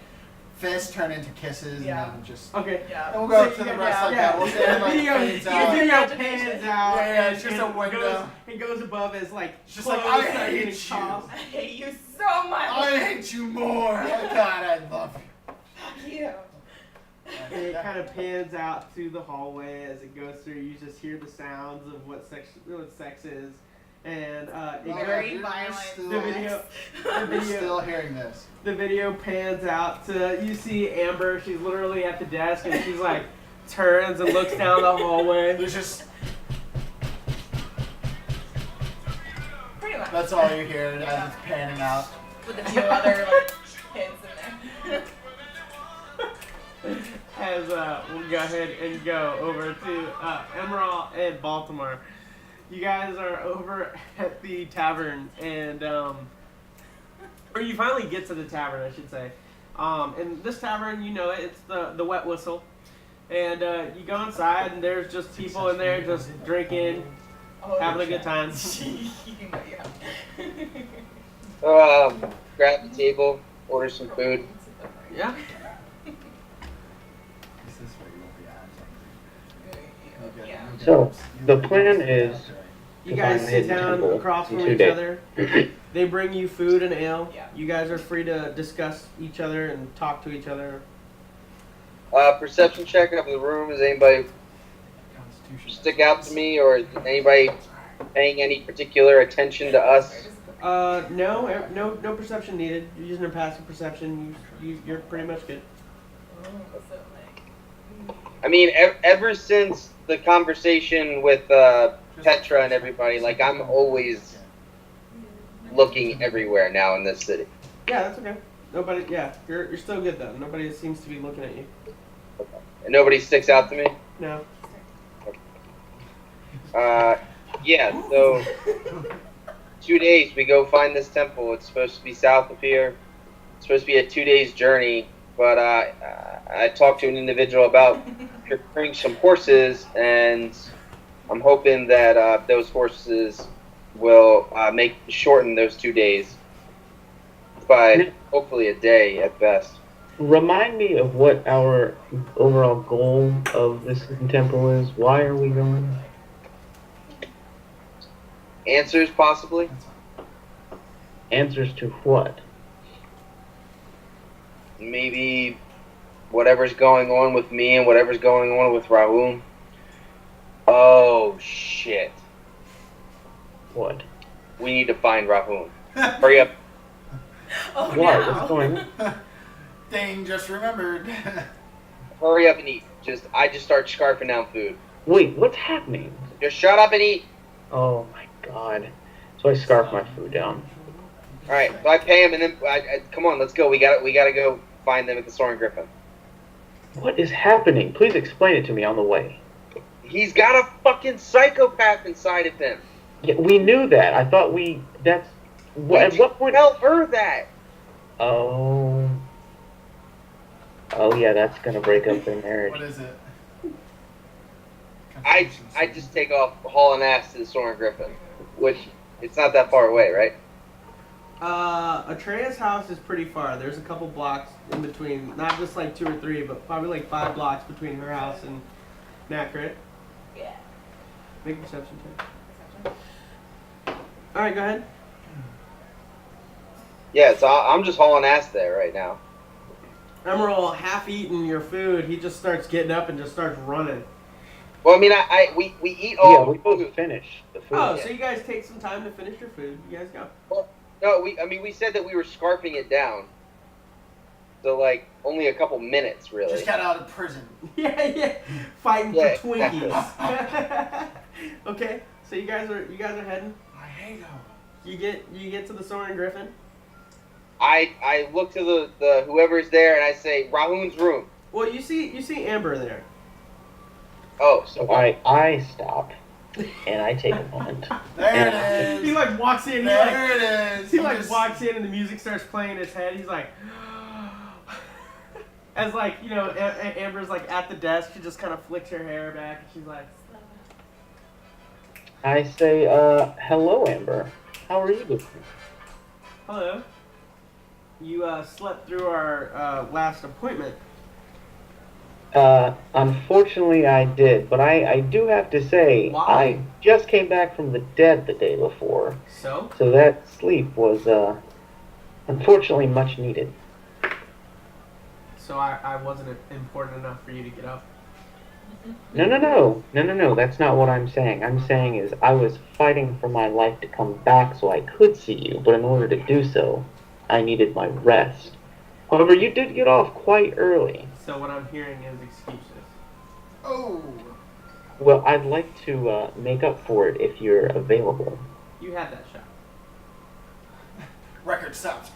fists turn into kisses, Yeah. and then just. Okay. Yeah. And we'll go So to the you rest guys- like that. We'll stand like video, fades the out. video pans out. Yeah, and- it's just and a window. It goes above as like It's just like, clothes I start hate getting you. tossed. I hate you so much. I hate you more. Oh God, I love you. Fuck you. And it kind of pans out through the hallway as it goes through. You just hear the sounds of what sex is, and it Very you're violent. still- the video. You're still hearing this. The video pans out to you see Amber. She's literally at the desk and she's like turns and looks down the hallway. There's just Pretty much. that's all you hear as it's panning out. With a few other like kids in there. As we'll go ahead and go over to Emerald and Baltimore. You guys are over at the tavern and or you finally get to the tavern, I should say. And this tavern, you know it, it's the Wet Whistle. And you go inside and there's just people in there just drinking, having a good time. You know you have. Grab the table, order some food. Yeah. This is where you won't be at. Yeah. So, the plan is You guys sit down across from each other. They bring you food and ale. Yeah. You guys are free to discuss each other and talk to each other. Perception check of the room. Is anybody stick out to me, or is anybody paying any particular attention to us? No perception needed. You're using a passive perception. You're pretty much good. I mean, ever since the conversation with Petra and everybody, like I'm always looking everywhere now in this city. Yeah, that's okay. Nobody. Yeah, you're still good though. Nobody seems to be looking at you. And nobody sticks out to me. No. Yeah. So 2 days we go find this temple. It's supposed to be south of here. It's supposed to be a 2 days journey. But I talked to an individual about procuring some horses, and I'm hoping that those horses will shorten those 2 days by hopefully a day at best. Remind me of what our overall goal of this temple is. Why are we going? Answers possibly. Answers to what? Maybe whatever's going on with me and whatever's going on with Raoul. Oh shit. What? We need to find Rahoon. Hurry up. Oh, What? no. What's going on? Dang, just remembered. Hurry up and eat. I just start scarfing down food. Wait, what's happening? Just shut up and eat. Oh my god. So I scarf my food down. Alright, so I pay him and then come on, let's go. We gotta go find them at the Soaring Griffin. What is happening? Please explain it to me on the way. He's got a fucking psychopath inside of him. Yeah, we knew that. I thought at what point? Tell her that. Oh. Oh yeah, that's gonna break up their marriage. What is it? I just take off hauling ass to the Soaring Griffin, which it's not that far away, right? Atreus' house is pretty far. There's a couple blocks in between, not just like 2 or 3, but probably like 5 blocks between her house and Nacrit. Yeah. Make a perception check. Alright, go ahead. Yeah, so I'm just hauling ass there right now. Emerald, half eating your food, he just starts getting up and just starts running. Well, I mean, we eat Yeah, all we're the supposed to food. finish the food. Oh, so you guys take some time to finish your food. You guys go. No, we said that we were scarfing it down. So like only a couple minutes, really. Just got out of prison. Yeah. Fighting Yeah. for Twinkies. Okay, so you guys are heading. I hate him. You get to the Soaring Griffin. I look to the whoever's there and I say Rahun's room. Well, you see Amber there. Oh, So I stop and I take a moment. There And it is. He like walks in. There it is. He like walks in and the music starts playing in his head. He's like, as like Amber's like at the desk. She just kind of flicks her hair back. And she's like, I say, hello, Amber. How are you doing? hello. You slept through our last appointment. Unfortunately I did, but I do have to say, Why? I just came back from the dead the day before. So So that sleep was, unfortunately much needed. so I wasn't important enough for you to get up. No, that's not what I'm saying. I'm saying is I was fighting for my life to come back so I could see you, but in order to do so, I needed my rest. However, you did get off quite early. So what I'm hearing is excuses. Oh. Well, I'd like to make up for it if you're available. You had that shot. Record stops.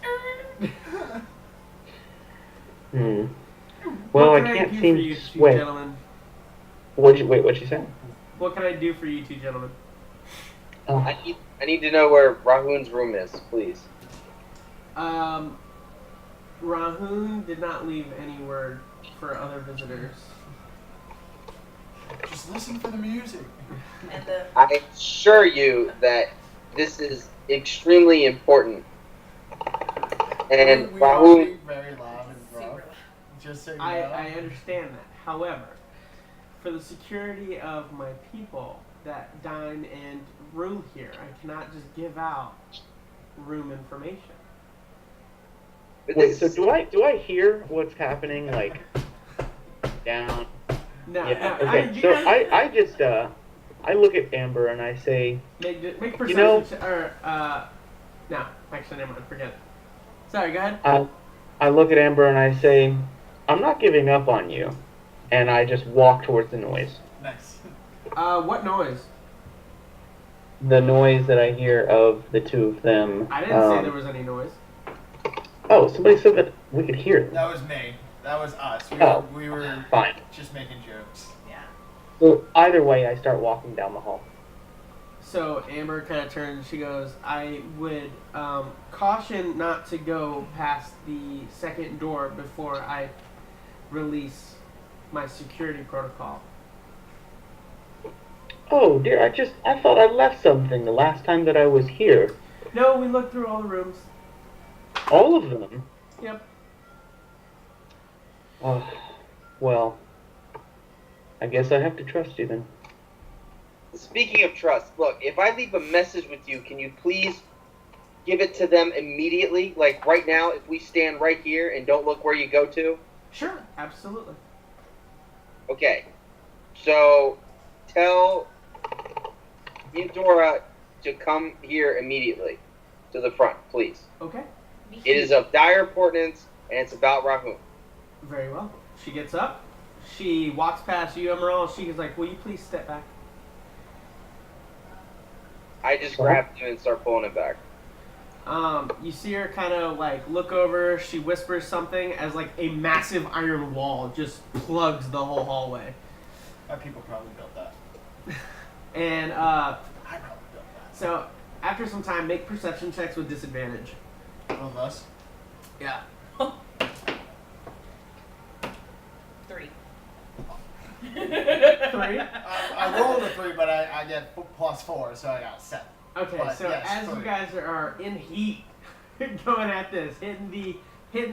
Well, What I can can't do seem for you to two sway. gentlemen? What'd you say? What can I do for you two gentlemen? Oh, I need to know where Rahun's room is, please. Rahun did not leave any word for other visitors. Just listen for the music. And the I assure you that this is extremely important. And we are Rahun, being very loud and rough. super. Just so you know. I understand that. However, for the security of my people that dine and room here, I cannot just give out room information. wait. So do I hear what's happening? Like down. No, Yeah. no. Okay. you So guys I just I look at Amber and I say, make perception you know- no, actually, never mind. Forget it. Sorry, go ahead. I look at Amber and I say, I'm not giving up on you, and I just walk towards the noise. Nice. What noise? The noise that I hear of the two of them. I didn't say there was any noise. Oh, somebody said that we could hear them. That was me. That was us. Oh. We were Fine. just making jokes. Yeah. So either way, I start walking down the hall. So Amber kind of turns. She goes, "I would caution not to go past the second door before I release my security protocol." Oh dear, I thought I left something the last time that I was here. No, we looked through all the rooms. All of them. Yep. Oh, well, I guess I have to trust you then. speaking of trust, look, if I leave a message with you, can you please give it to them immediately? Like right now, if we stand right here and don't look where you go to? Sure, absolutely. Okay. So tell Eudora to come here immediately to the front, please. Okay. It is of dire importance, and it's about Rahun. Very well. She gets up. She walks past you, Emerald. She's like, "Will you please step back?" I just grabbed him and start pulling him back. You see her kind of like look over. She whispers something as like a massive iron wall just plugs the whole hallway. Our people probably built that. And I probably built that. so after some time, make perception checks with disadvantage. Both of us. Yeah. 3. 3. I rolled a 3, but I get +4, so I got 7. Okay, But so yes, as you 3. guys are in heat, going at this, hitting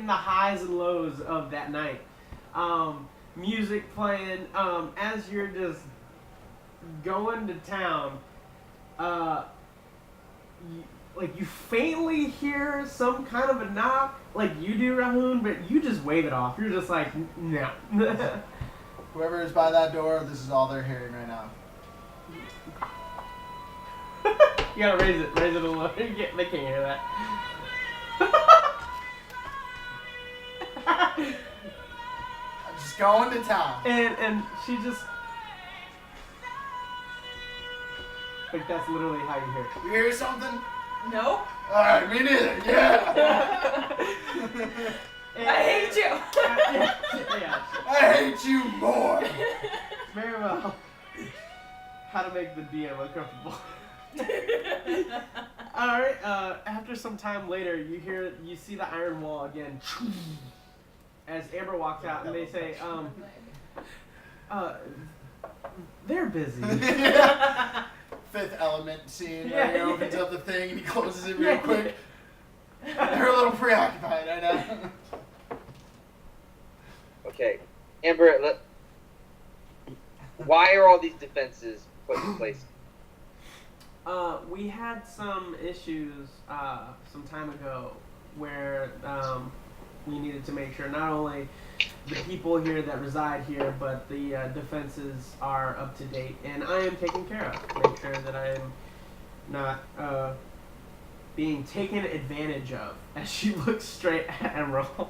the highs and lows of that night, music playing, as you're just going to town, you faintly hear some kind of a knock, like you do, Rahun, but you just wave it off. You're just like, no. Whoever is by that door, this is all they're hearing right now. You gotta raise it a little. They can't hear that. I'm just going to town. And she just like that's literally how you hear it. You hear something? Nope. Alright, me neither. Yeah. I hate you. Yeah, I hate you more. very well. How to make the DM uncomfortable. Alright, after some time later, you see the iron wall again. As Amber walks out and they say, they're busy. Fifth Element scene Yeah, where he yeah. opens up the thing and he closes it real quick. They're a little preoccupied, I know. Okay, Amber, why are all these defenses put in place? We had some issues some time ago where we needed to make sure not only the people here that reside here, but the defenses are up to date, and I am taken care of. Make sure that I am not being taken advantage of. As she looks straight at Emerald.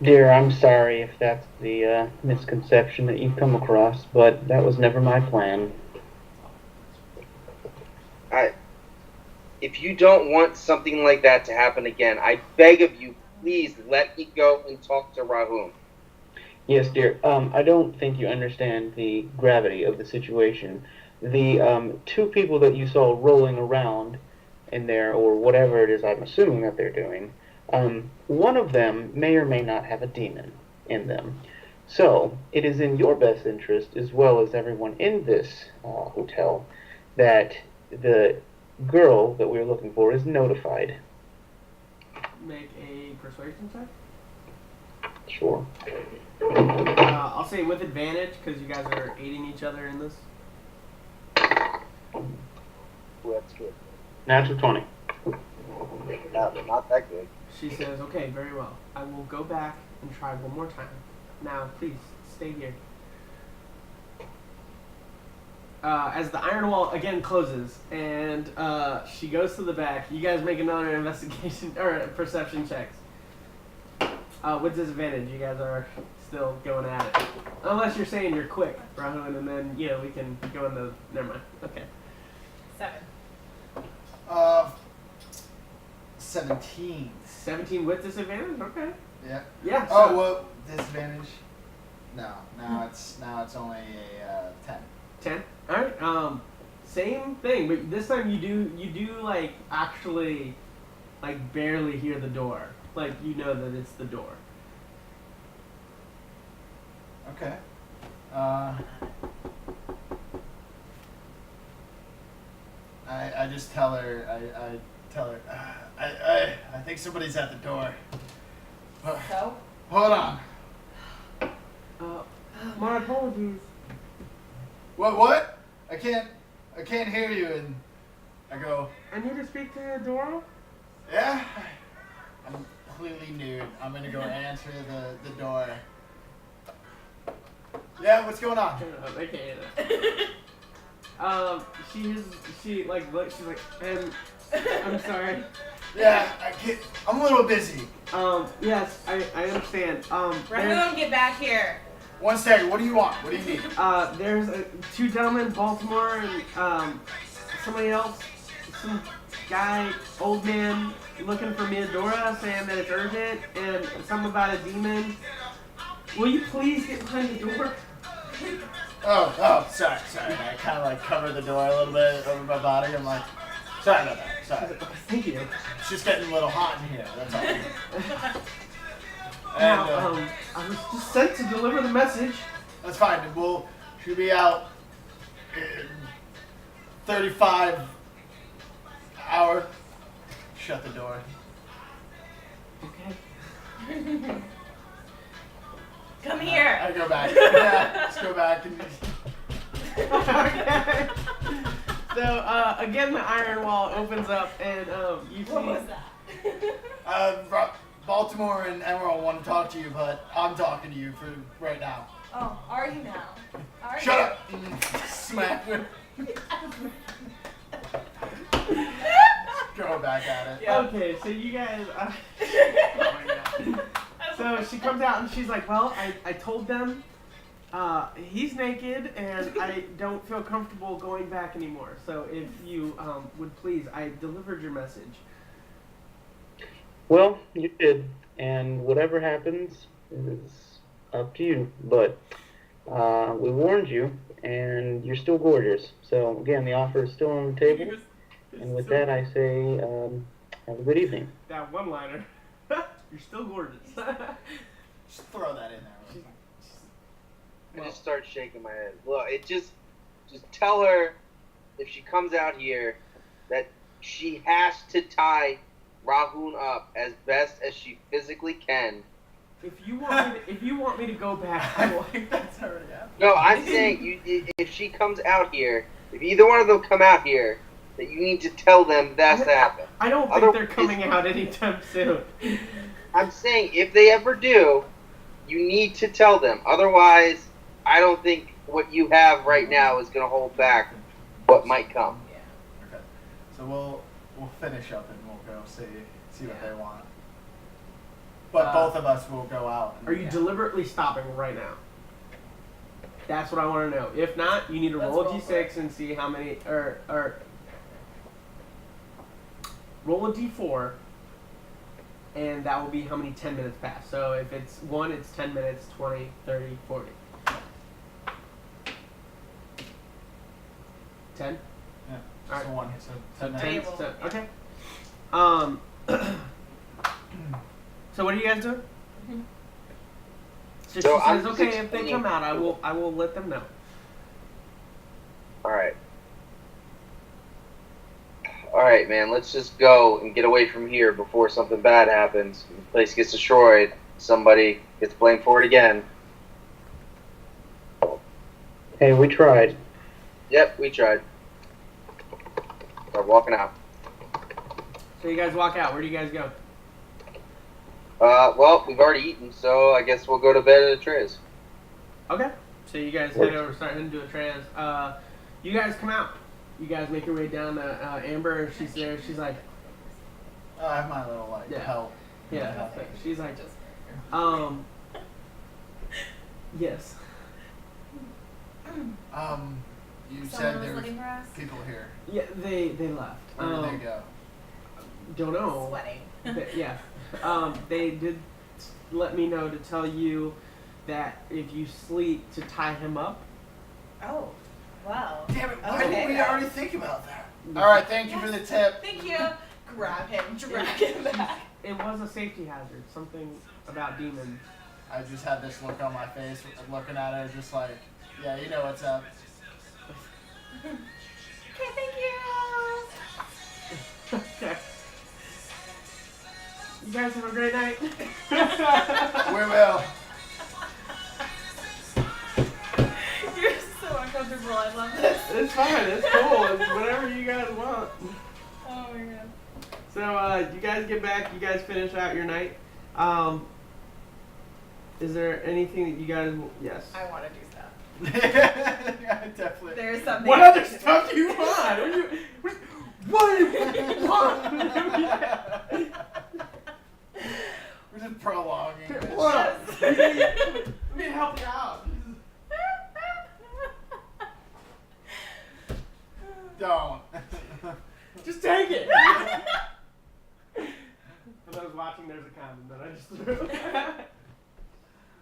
Dear, I'm sorry if that's the misconception that you've come across, but that was never my plan. If you don't want something like that to happen again, I beg of you, please let me go and talk to Rahum. Yes, dear. I don't think you understand the gravity of the situation. The two people that you saw rolling around in there, or whatever it is I'm assuming that they're doing, one of them may or may not have a demon in them. So, it is in your best interest, as well as everyone in this hotel, that the girl that we're looking for is notified. Make a persuasion check. Sure. I'll say with advantage because you guys are aiding each other in this. Ooh, that's good. Natural 20. Not that good. She says, "Okay, very well. I will go back and try one more time. Now, please stay here." As the iron wall again closes and she goes to the back, you guys make another investigation or perception checks. With disadvantage, you guys are still going at it. Unless you're saying you're quick, Rahun, and then we can go into. Never mind. Okay. 7. 17. 17 with disadvantage. Okay. Yeah. Yeah. Oh, So well, disadvantage? No, now it's only a 10. 10. All right. Same thing, but this time you do like actually like barely hear the door. Like you know that it's the door. Okay. I just tell her, I tell her, I think somebody's at the door. So? Hold on. My apologies. What? I can't hear you. And I go, I need to speak to Dora. yeah? I'm completely nude. I'm gonna go answer the door. Yeah, what's going on? They can't. She's like, I'm sorry. Yeah, I'm a little busy. Yes, I understand. Rahun, get back here. 1 second, what do you want? What do you need? There's two gentlemen, Baltimore, and somebody else, some guy, old man, looking for Meadora, saying that it's urgent, and something about a demon. Will you please get behind the door? Oh, sorry. I kind of like cover the door a little bit over my body. I'm like, sorry about that. Sorry. Thank you. It's just getting a little hot in here. That's all. Now, And I was just sent to deliver the message. that's fine. She'll be out in 35 hour. Shut the door. Okay. Come here. I go back. Yeah, let's go back and. Okay. So again, the iron wall opens up, and you see. What was that? Baltimore and Emerald want to talk to you, but I'm talking to you for right now. Oh, are you now? Are Shut you? up! Smack her. Go back at it. Yeah. Okay, so you guys. Oh my God. So she comes out and she's like, "Well, I told them He's naked, and I don't feel comfortable going back anymore. So if you would please, I delivered your message. Well, you did, and whatever happens is up to you. But we warned you, and you're still gorgeous. So again, the offer is still on the table. And with that, I say, have a good evening. That one-liner. You're still gorgeous. Just throw that in there. I just start shaking my head. Look, just tell her if she comes out here that she has to tie Rahun up as best as she physically can. If you want me to go back, I will. think that's already happened. No, I'm saying if she comes out here, if either one of them come out here, that you need to tell them that's happened. I don't think they're coming out anytime soon. I'm saying if they ever do, you need to tell them. Otherwise, I don't think what you have right now is going to hold back what might come. Okay. So we'll finish up and we'll go see what they want. But both of us will go out. Are you deliberately stopping right now? That's what I want to know. If not, you need to roll a d6 and see how many, or roll a d4, and that will be how many 10 minutes pass. So if it's 1, it's 10 minutes, 20, 30, 40. 10? Yeah. All So right. 1. So 10 10, minutes. okay. So what are you guys doing? So So she I'm says, just okay, if they explaining- come out, I will let them know. All right, man. Let's just go and get away from here before something bad happens. The place gets destroyed. Somebody gets blamed for it again. Hey, we tried. Yep, we tried. Start walking out. So you guys walk out. Where do you guys go? Well, we've already eaten, so I guess we'll go to bed at a Triz. Okay. So you guys head over, start heading to a trans. You guys come out. You guys make your way down to Amber. She's there. She's like, I have my little Yeah. help. yeah. She's like, yes. You Someone said was there was looking for us? people here. Yeah, they left. Where did they go? Don't know. Sweating. Yeah. They did let me know to tell you that if you sleep, to tie him up. Oh, wow. Damn it! Why Okay. didn't we already think about that? All right, thank you for the tip. Thank you. Grab him, drag him back. It was a safety hazard. Something about demons. I just had this look on my face, looking at her, just like, yeah, you know what's up. Okay, thank you. Okay. You guys have a great night. We will. You're so uncomfortable. I love this. It's fine. It's cool. It's whatever you guys want. Oh my god. So you guys get back. You guys finish out your night. Is there anything that you guys? Yes. I want to do stuff. Yeah, definitely. There's something. What other stuff do you want? What do you want? We're just prolonging this. What? Let me help you out. Don't. Just take it. For those watching, there's a comment that I just threw.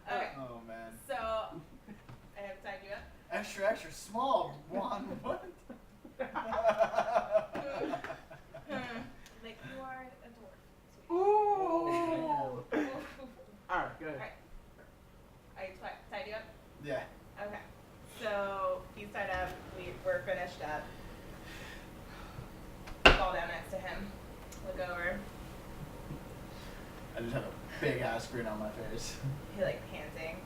Okay, Oh man. so I have tied you up. Extra, extra small. One. What? Like you are a dwarf. Ooh. Sweetie. Alright, good. Alright. I tied you up? Yeah. Okay. So he's tied up. We're finished up. Fall down next to him. Look over. I just have a big ass grin on my face. He like panting.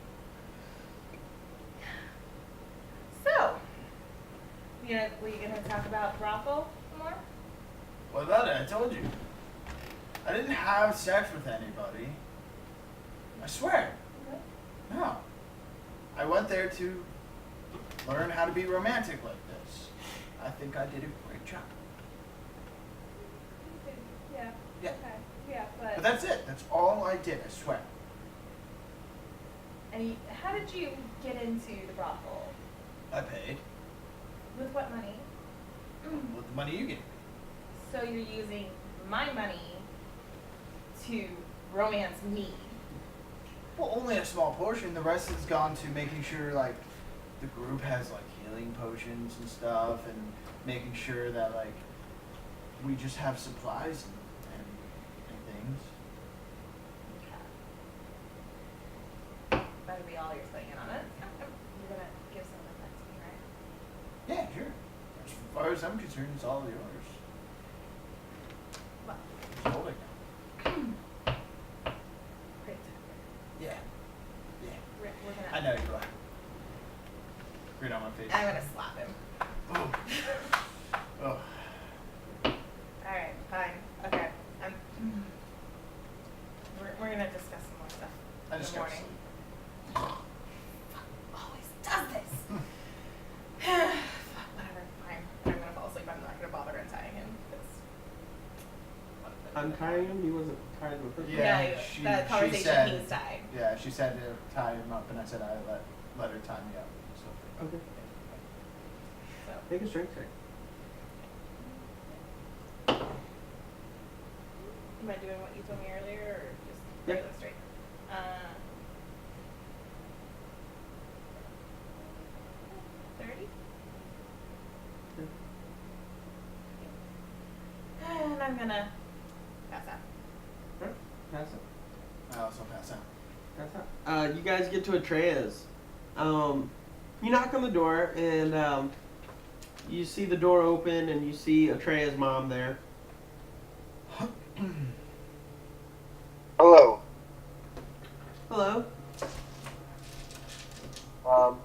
So, we gonna talk about brothel more? What about it? I told you. I didn't have sex with anybody. I swear. Okay. No. I went there to learn how to be romantic like this. I think I did a great job. Yeah. Yeah. Okay. Yeah, But that's it. That's all I did, I swear. And how did you get into the brothel? I paid With what money? with the money you gave me. So you're using my money to romance me. Well, only a small portion. The rest has gone to making sure like the group has like healing potions and stuff, and making sure that like we just have supplies and things. That'll be all you're spending it on it. You're gonna give some of that to me, right? Yeah, sure. As far as I'm concerned, it's all yours. Well, Just hold it now. great. Yeah. Yeah. We're gonna. I know you are. Grin on my face. I'm gonna slap him. Oh. Oh. Alright, fine. Okay. We're gonna discuss some more stuff I in just the got morning. sleep. Always does this. Fuck, whatever. Fine. I'm gonna fall asleep. I'm not gonna bother untying him. Untying him? He wasn't tied with it. Yeah, No, she that conversation said- he was tied. Yeah, she said to tie him up, and I said I let her tie me up. So. Okay. So Make a strength check. am I doing what you told me earlier or just Yeah. regular straight? 30? And I'm gonna pass out. Alright, pass it. I also pass out. Pass out. You guys get to Atreya's. You knock on the door and you see the door open and you see Atreya's mom there. Hello. Hello.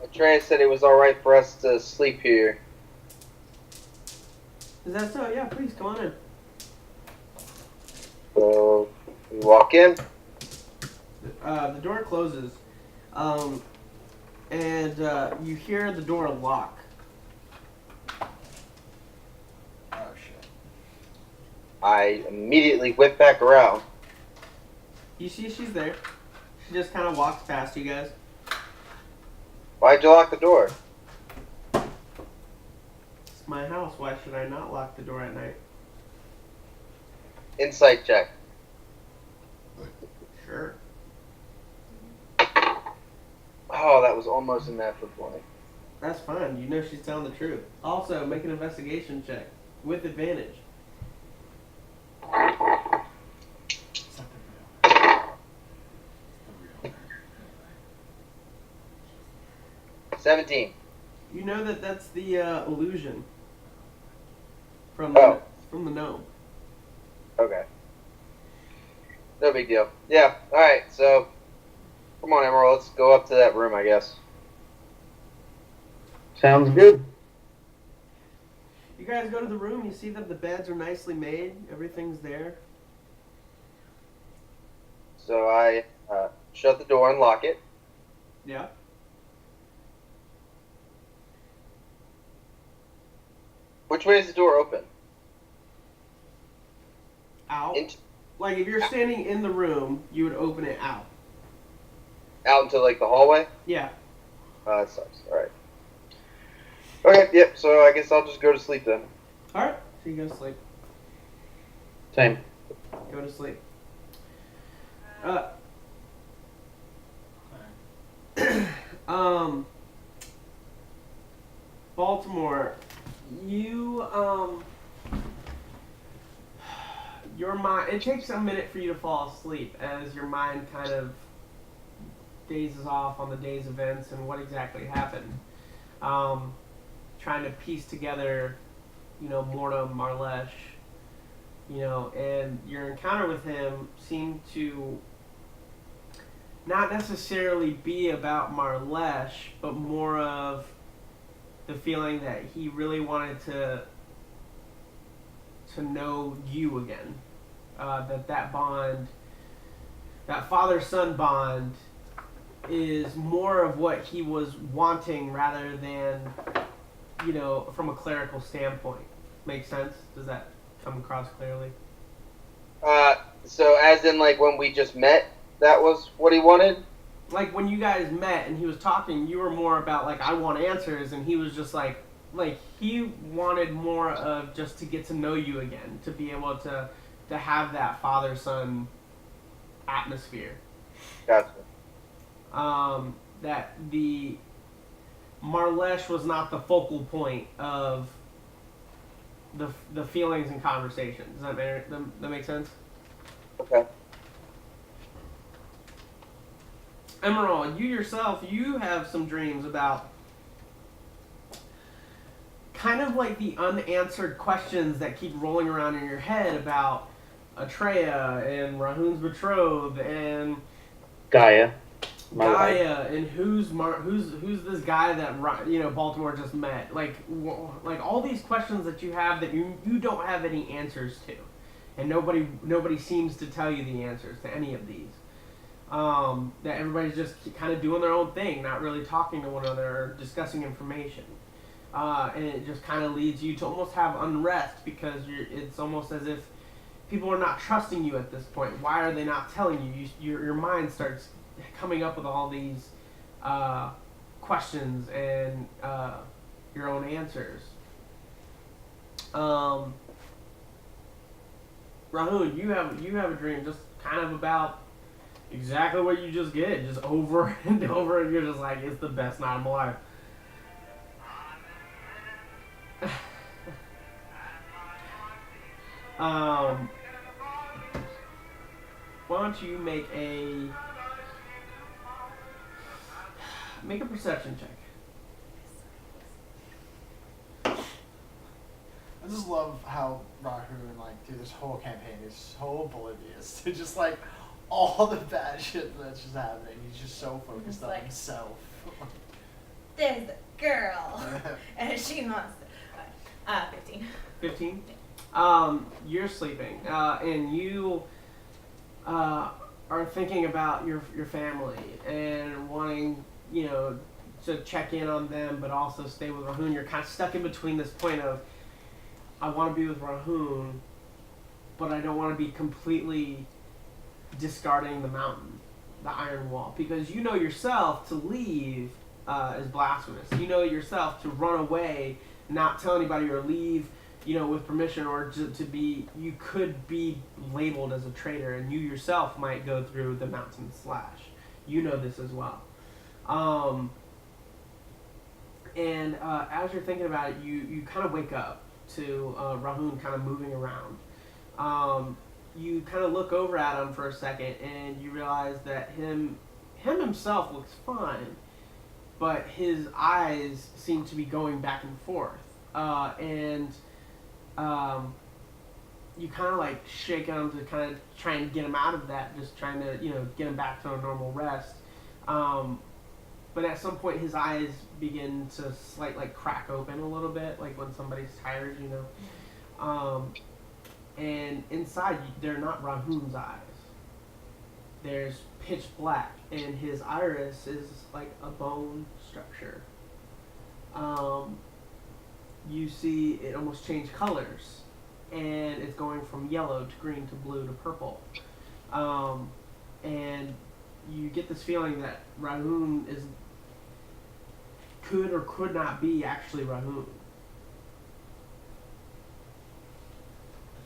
Atreus said it was alright for us to sleep here. Is that so? Yeah, please come on in. So, we walk in. The door closes, and you hear the door lock. Oh shit. I immediately whip back around. You see she's there. She just kind of walks past you guys. Why'd you lock the door? It's my house. Why should I not lock the door at night? Insight check. Sure. Oh, that was almost a natural 20. That's fine. You know she's telling the truth. Also, make an investigation check with advantage. It's not the real. The real. 17. You know that that's the illusion from Oh. from the gnome. Okay. No big deal. Yeah, alright, so come on, Emerald, let's go up to that room, I guess. Sounds good. You guys go to the room. You see that the beds are nicely made. Everything's there. So I shut the door and lock it. Yeah. Which way is the door open? Out. Into, Like if you're standing in the room, you would open it out. out into like the hallway? Yeah. That sucks. Alright. Okay, yep, so I guess I'll just go to sleep then. All right. So you go to sleep. Same. Go to sleep. Baltimore, you your mind. It takes a minute for you to fall asleep as your mind kind of dazes off on the day's events and what exactly happened. Trying to piece together, Mortem, Marlesh, and your encounter with him seemed to not necessarily be about Marlesh, but more of the feeling that he really wanted to know you again. That bond, that father-son bond, is more of what he was wanting rather than, from a clerical standpoint. Make sense? Does that come across clearly? So as in like when we just met, that was what he wanted? like when you guys met and he was talking, you were more about like I want answers, and he was just like he wanted more of just to get to know you again, to be able to have that father son atmosphere. Gotcha. That the Marlesh was not the focal point of the feelings and conversations. Does that make sense? Okay. Emerald, you yourself, you have some dreams about kind of like the unanswered questions that keep rolling around in your head about Atreya and Rahun's betrothed and Gaia. My wife. Gaia and who's this guy that Baltimore just met, like all these questions that you have that you don't have any answers to, and nobody seems to tell you the answers to any of these. That everybody's just kind of doing their own thing, not really talking to one another or discussing information, and it just kind of leads you to almost have unrest because it's almost as if people are not trusting you at this point. Why are they not telling you? Your mind starts coming up with all these questions and your own answers. Rahun, you have a dream just kind of about exactly what you just get, just over and over, and you're just like, it's the best night of my life. Why don't you make a perception check? I just love how Rahun, like, through this whole campaign is so oblivious to just like all the bad shit that's just happening. He's just so focused on himself. There's a girl, and she wants to. 15. 15? You're sleeping, and you are thinking about your family and wanting, to check in on them, but also stay with Rahun. You're kind of stuck in between this point of, I want to be with Rahun, but I don't want to be completely discarding the mountain, the iron wall, because you know yourself to leave is blasphemous. You know yourself to run away, not tell anybody, or leave, with permission, or to be, you could be labeled as a traitor, and you yourself might go through the mountain slash. You know this as well. And as you're thinking about it, you kind of wake up to Rahun kind of moving around. You kind of look over at him for a second, and you realize that him himself looks fine, but his eyes seem to be going back and forth. You kind of like shake him to kind of try and get him out of that, just trying to, get him back to a normal rest. But at some point his eyes begin to slightly crack open a little bit, like when somebody's tired, and inside they're not Rahun's eyes. There's pitch black, and his iris is like a bone structure. You see it almost change colors, and it's going from yellow to green to blue to purple. And you get this feeling that Rahun could or could not be actually Rahun.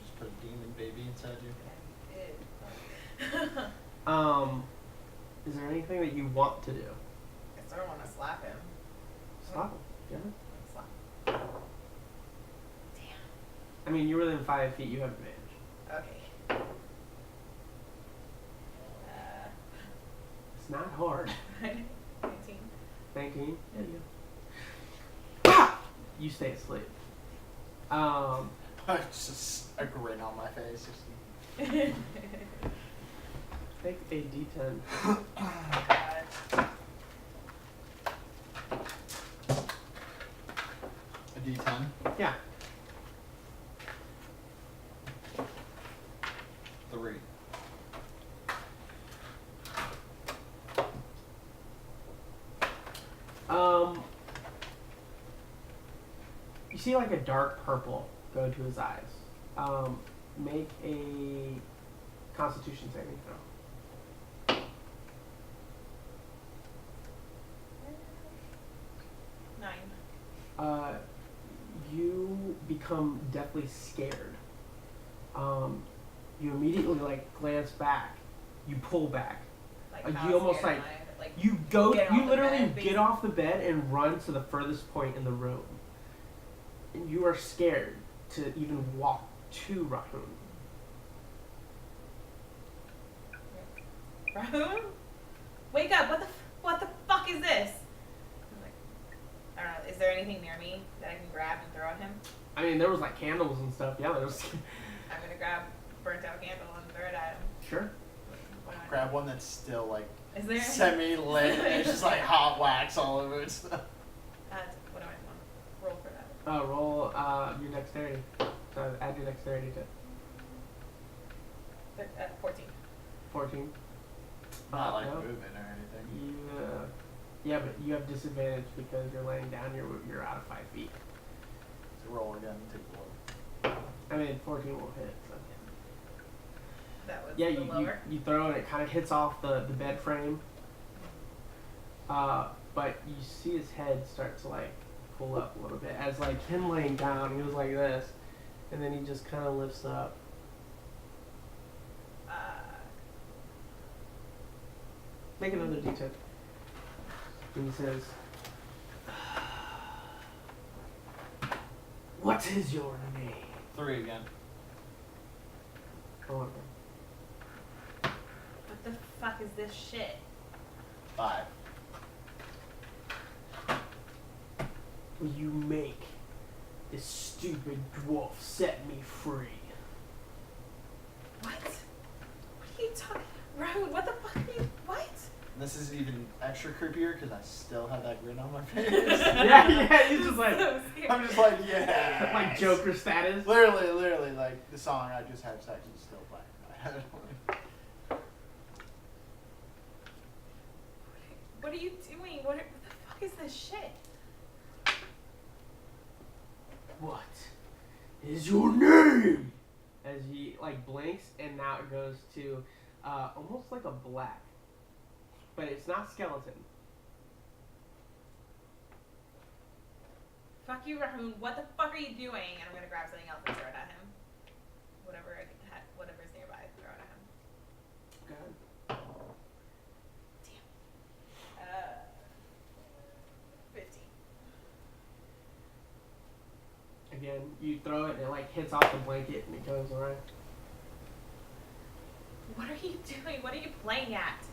Just put a demon baby inside you. Is there anything that you want to do? I sort of want to slap him. Slap him. Yeah. Slap. Damn. I mean, you're within 5 feet. You have advantage. Okay. It's not hard. 19. 19. Yeah, you go. You stay asleep. Just a grin on my face. Take a D10. Oh God. A D10? Yeah. 3. You see like a dark purple go to his eyes. Make a Constitution saving throw. become deathly scared. You immediately like glance back. You pull back. Like, You almost scared like am I? Like, you go. get off You the literally bed, get off the bed and run to the furthest point in the room. And you are scared to even walk to Rahun. Rahun? Wake up! What the fuck is this? I'm like, I don't know. Is there anything near me that I can grab and throw at him? I mean, there was like candles and stuff. Yeah, there was. I'm gonna grab a burnt out candle and throw it at him. Sure. Why not? Grab one that's still like Is there? semi-lit and it's just like hot wax all over it. What do I want? Roll for that. Roll your dexterity. So add your dexterity to 14. 14. Not like no. moving or anything. Yeah, but you have disadvantage because you're laying down. You're out of 5 feet. So roll again, take the load. I mean, 14 will hit. So. That was Yeah, the lower. you throw it. It kind of hits off the bed frame. But you see his head start to like pull up a little bit as like him laying down. He was like this, and then he just kind of lifts up. Make another d10. And he says, "What is your name?" 3 again. Oh, okay. What the fuck is this shit? 5. Will you make this stupid dwarf set me free? What? What are you talking? Rahun, what the fuck are you? What? This is even extra creepier because I still have that grin on my face. yeah, he's just like, So scared. I'm just like, yeah. like Joker status. Literally, like the song "I Just Had Sex" is still playing. What are you doing? What the fuck is this shit? What is your name? As he like blinks, and now it goes to almost like a black, but it's not skeleton. Fuck you, Rahun. What the fuck are you doing? And I'm gonna grab something else and throw it at him. Whatever's nearby, throw it at him. Go ahead. Damn. 15. Again, you throw it and it like hits off the blanket and it goes around. What are you doing? What are you playing at?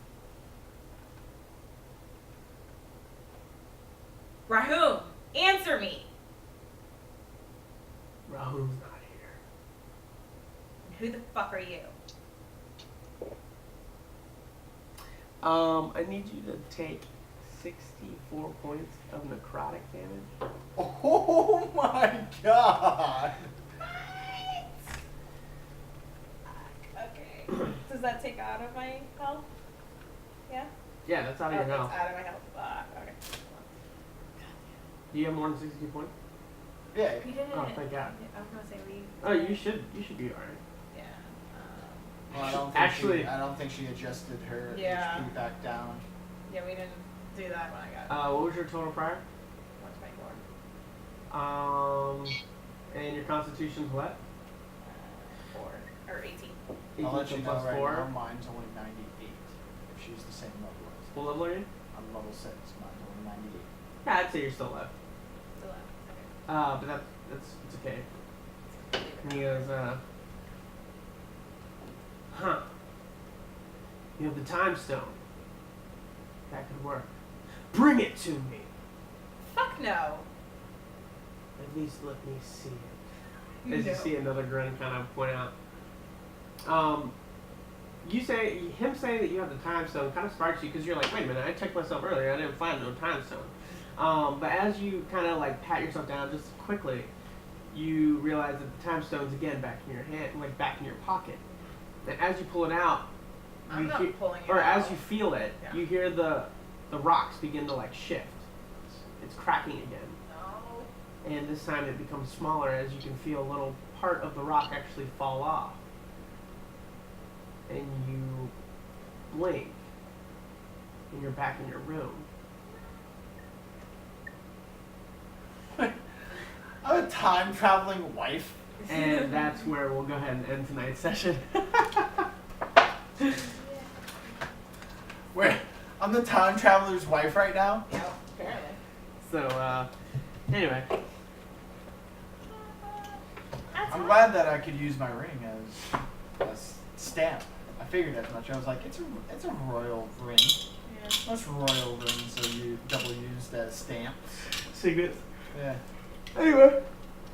Rahun, answer me. Rahul's not here. Who the fuck are you? I need you to take 64 points of necrotic damage. Oh my god! Okay. Does that take out of my health? Yeah? Yeah, that's out of your That's health. out of my health. Okay. Do you have more than 62 points? Yeah. We didn't. Oh, thank God. I was gonna say we. Oh, you should be alright. Yeah. Well, I don't think Actually- I don't think she adjusted her Yeah. HP back down. Yeah, we didn't do that when I got What was your total prior? 124. And your constitution's what? 4 or 18. I'll let you know plus right 4. now, mine's only 98. If she's the same level as me. What level are you? I'm level 6, mine's only 98. Yeah, I'd say you're still left. Still out. But it's okay. Okay. And he goes, huh. You have the time stone. That could work. Bring it to me. Fuck no. At least let me see it. As No. you see another grin kind of point out. Him saying that you have the time stone kind of sparks you because you're like, wait a minute, I checked myself earlier, I didn't find no time stone. But as you kind of like pat yourself down just quickly, you realize that the time stone's again back in your hand, like back in your pocket. And as you pull it out, I'm not pulling it or out. as you feel it, Yeah. you hear the rocks begin to like shift. It's cracking again. No. And this time it becomes smaller as you can feel a little part of the rock actually fall off. And you blink, and you're back in your room. I would the time traveling wife. And that's where we'll go ahead and end tonight's session. Where I'm the time traveler's wife right now. Yep, apparently. So, anyway. That's I'm fine. glad that I could use my ring as a stamp. I figured as much. I was like, it's a royal ring. Yeah. Most royal rings are double used as stamps. Secrets. Yeah. Anyway,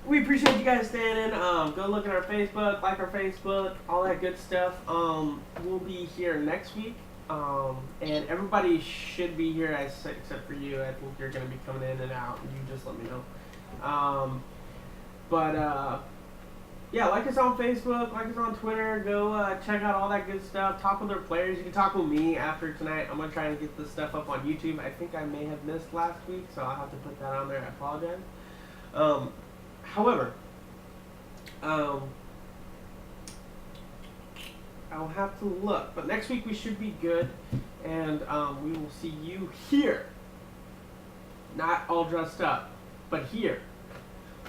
we appreciate you guys staying in. Go look at our Facebook, like our Facebook, all that good stuff. We'll be here next week. And everybody should be here except for you. I think you're gonna be coming in and out. You just let me know. Yeah, like us on Facebook, like us on Twitter. Go check out all that good stuff. Talk with our players. You can talk with me after tonight. I'm gonna try and get this stuff up on YouTube. I think I may have missed last week, so I'll have to put that on there. I apologize. However, I'll have to look. But next week we should be good, and we will see you here. Not all dressed up, but here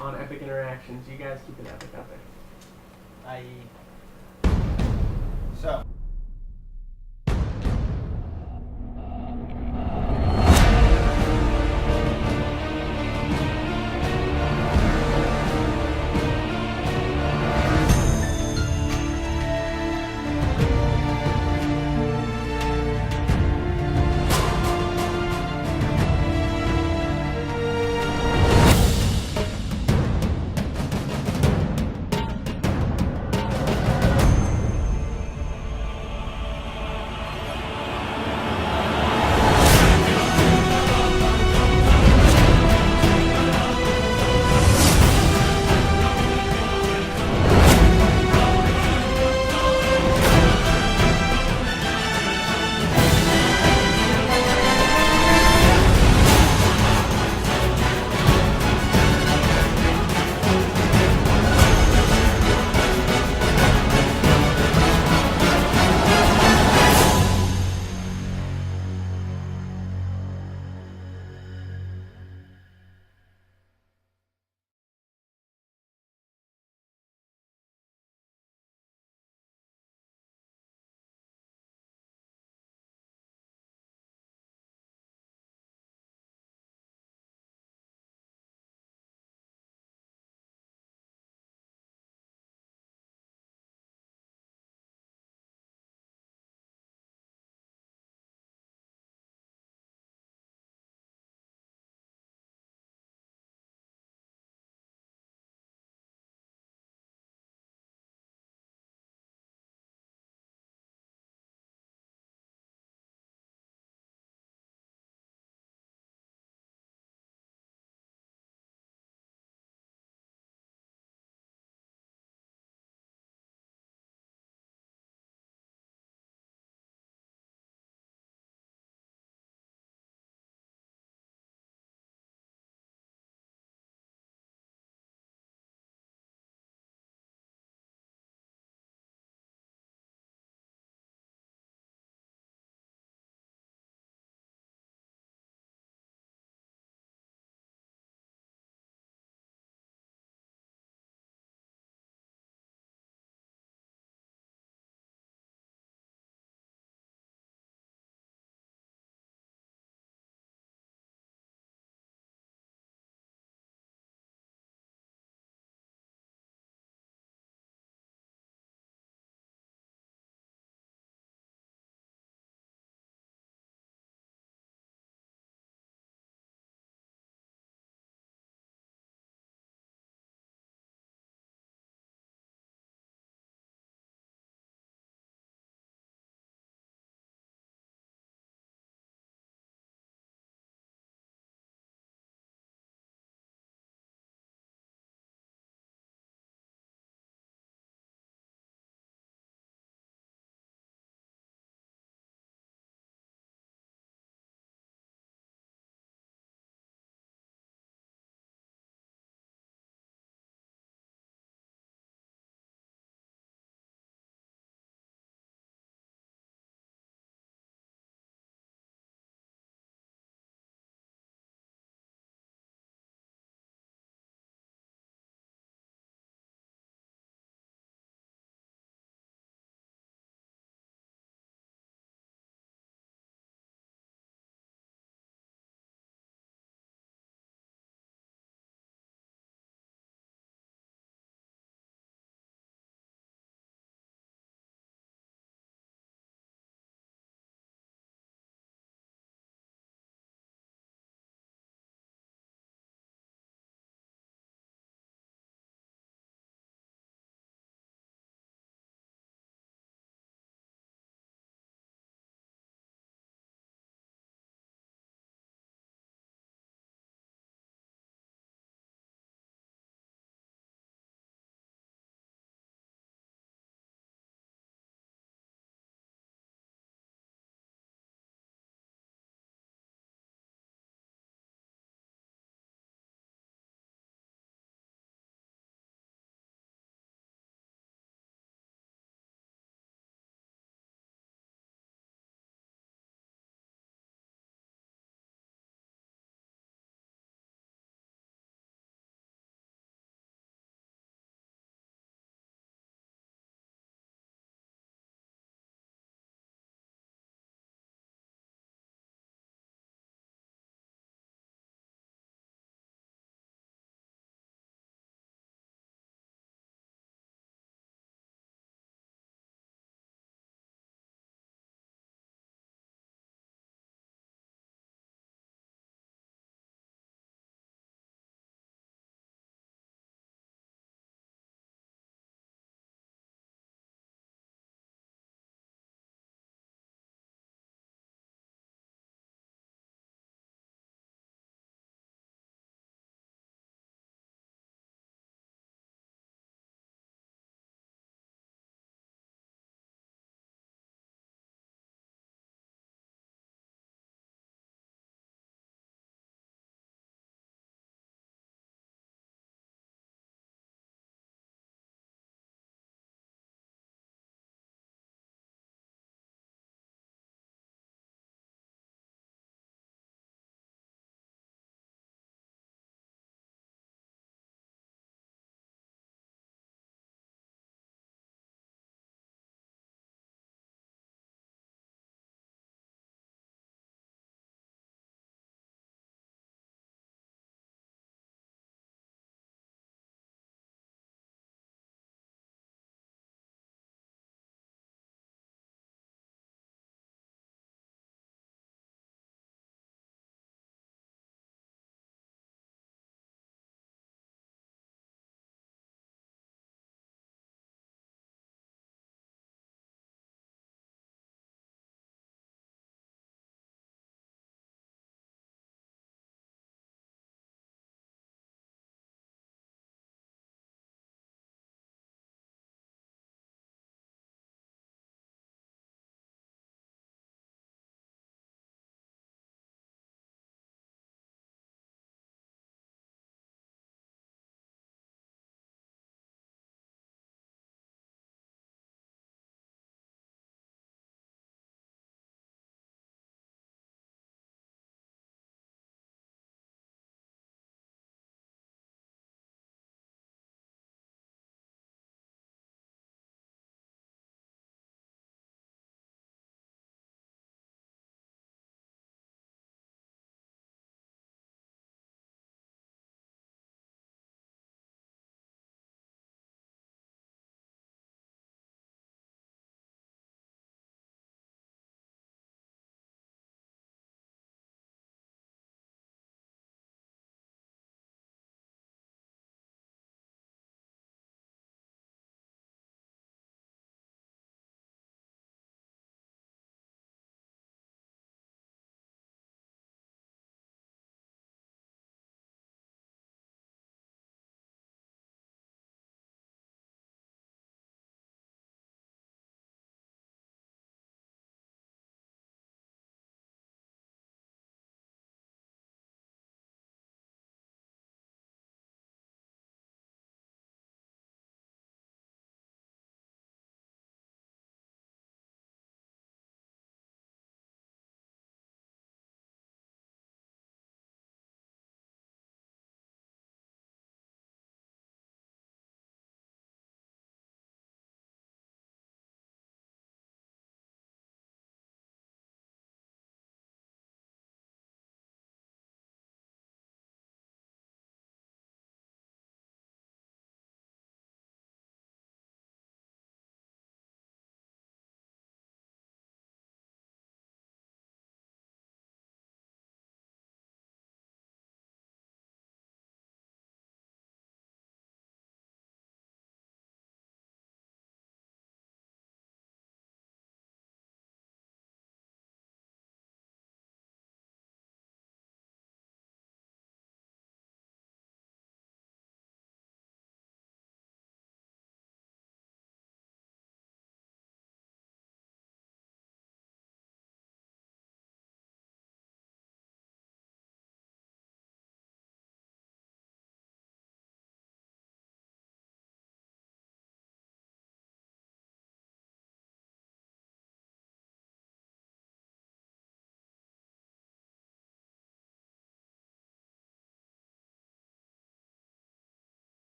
on Epic Interactions. You guys keep it epic out there. I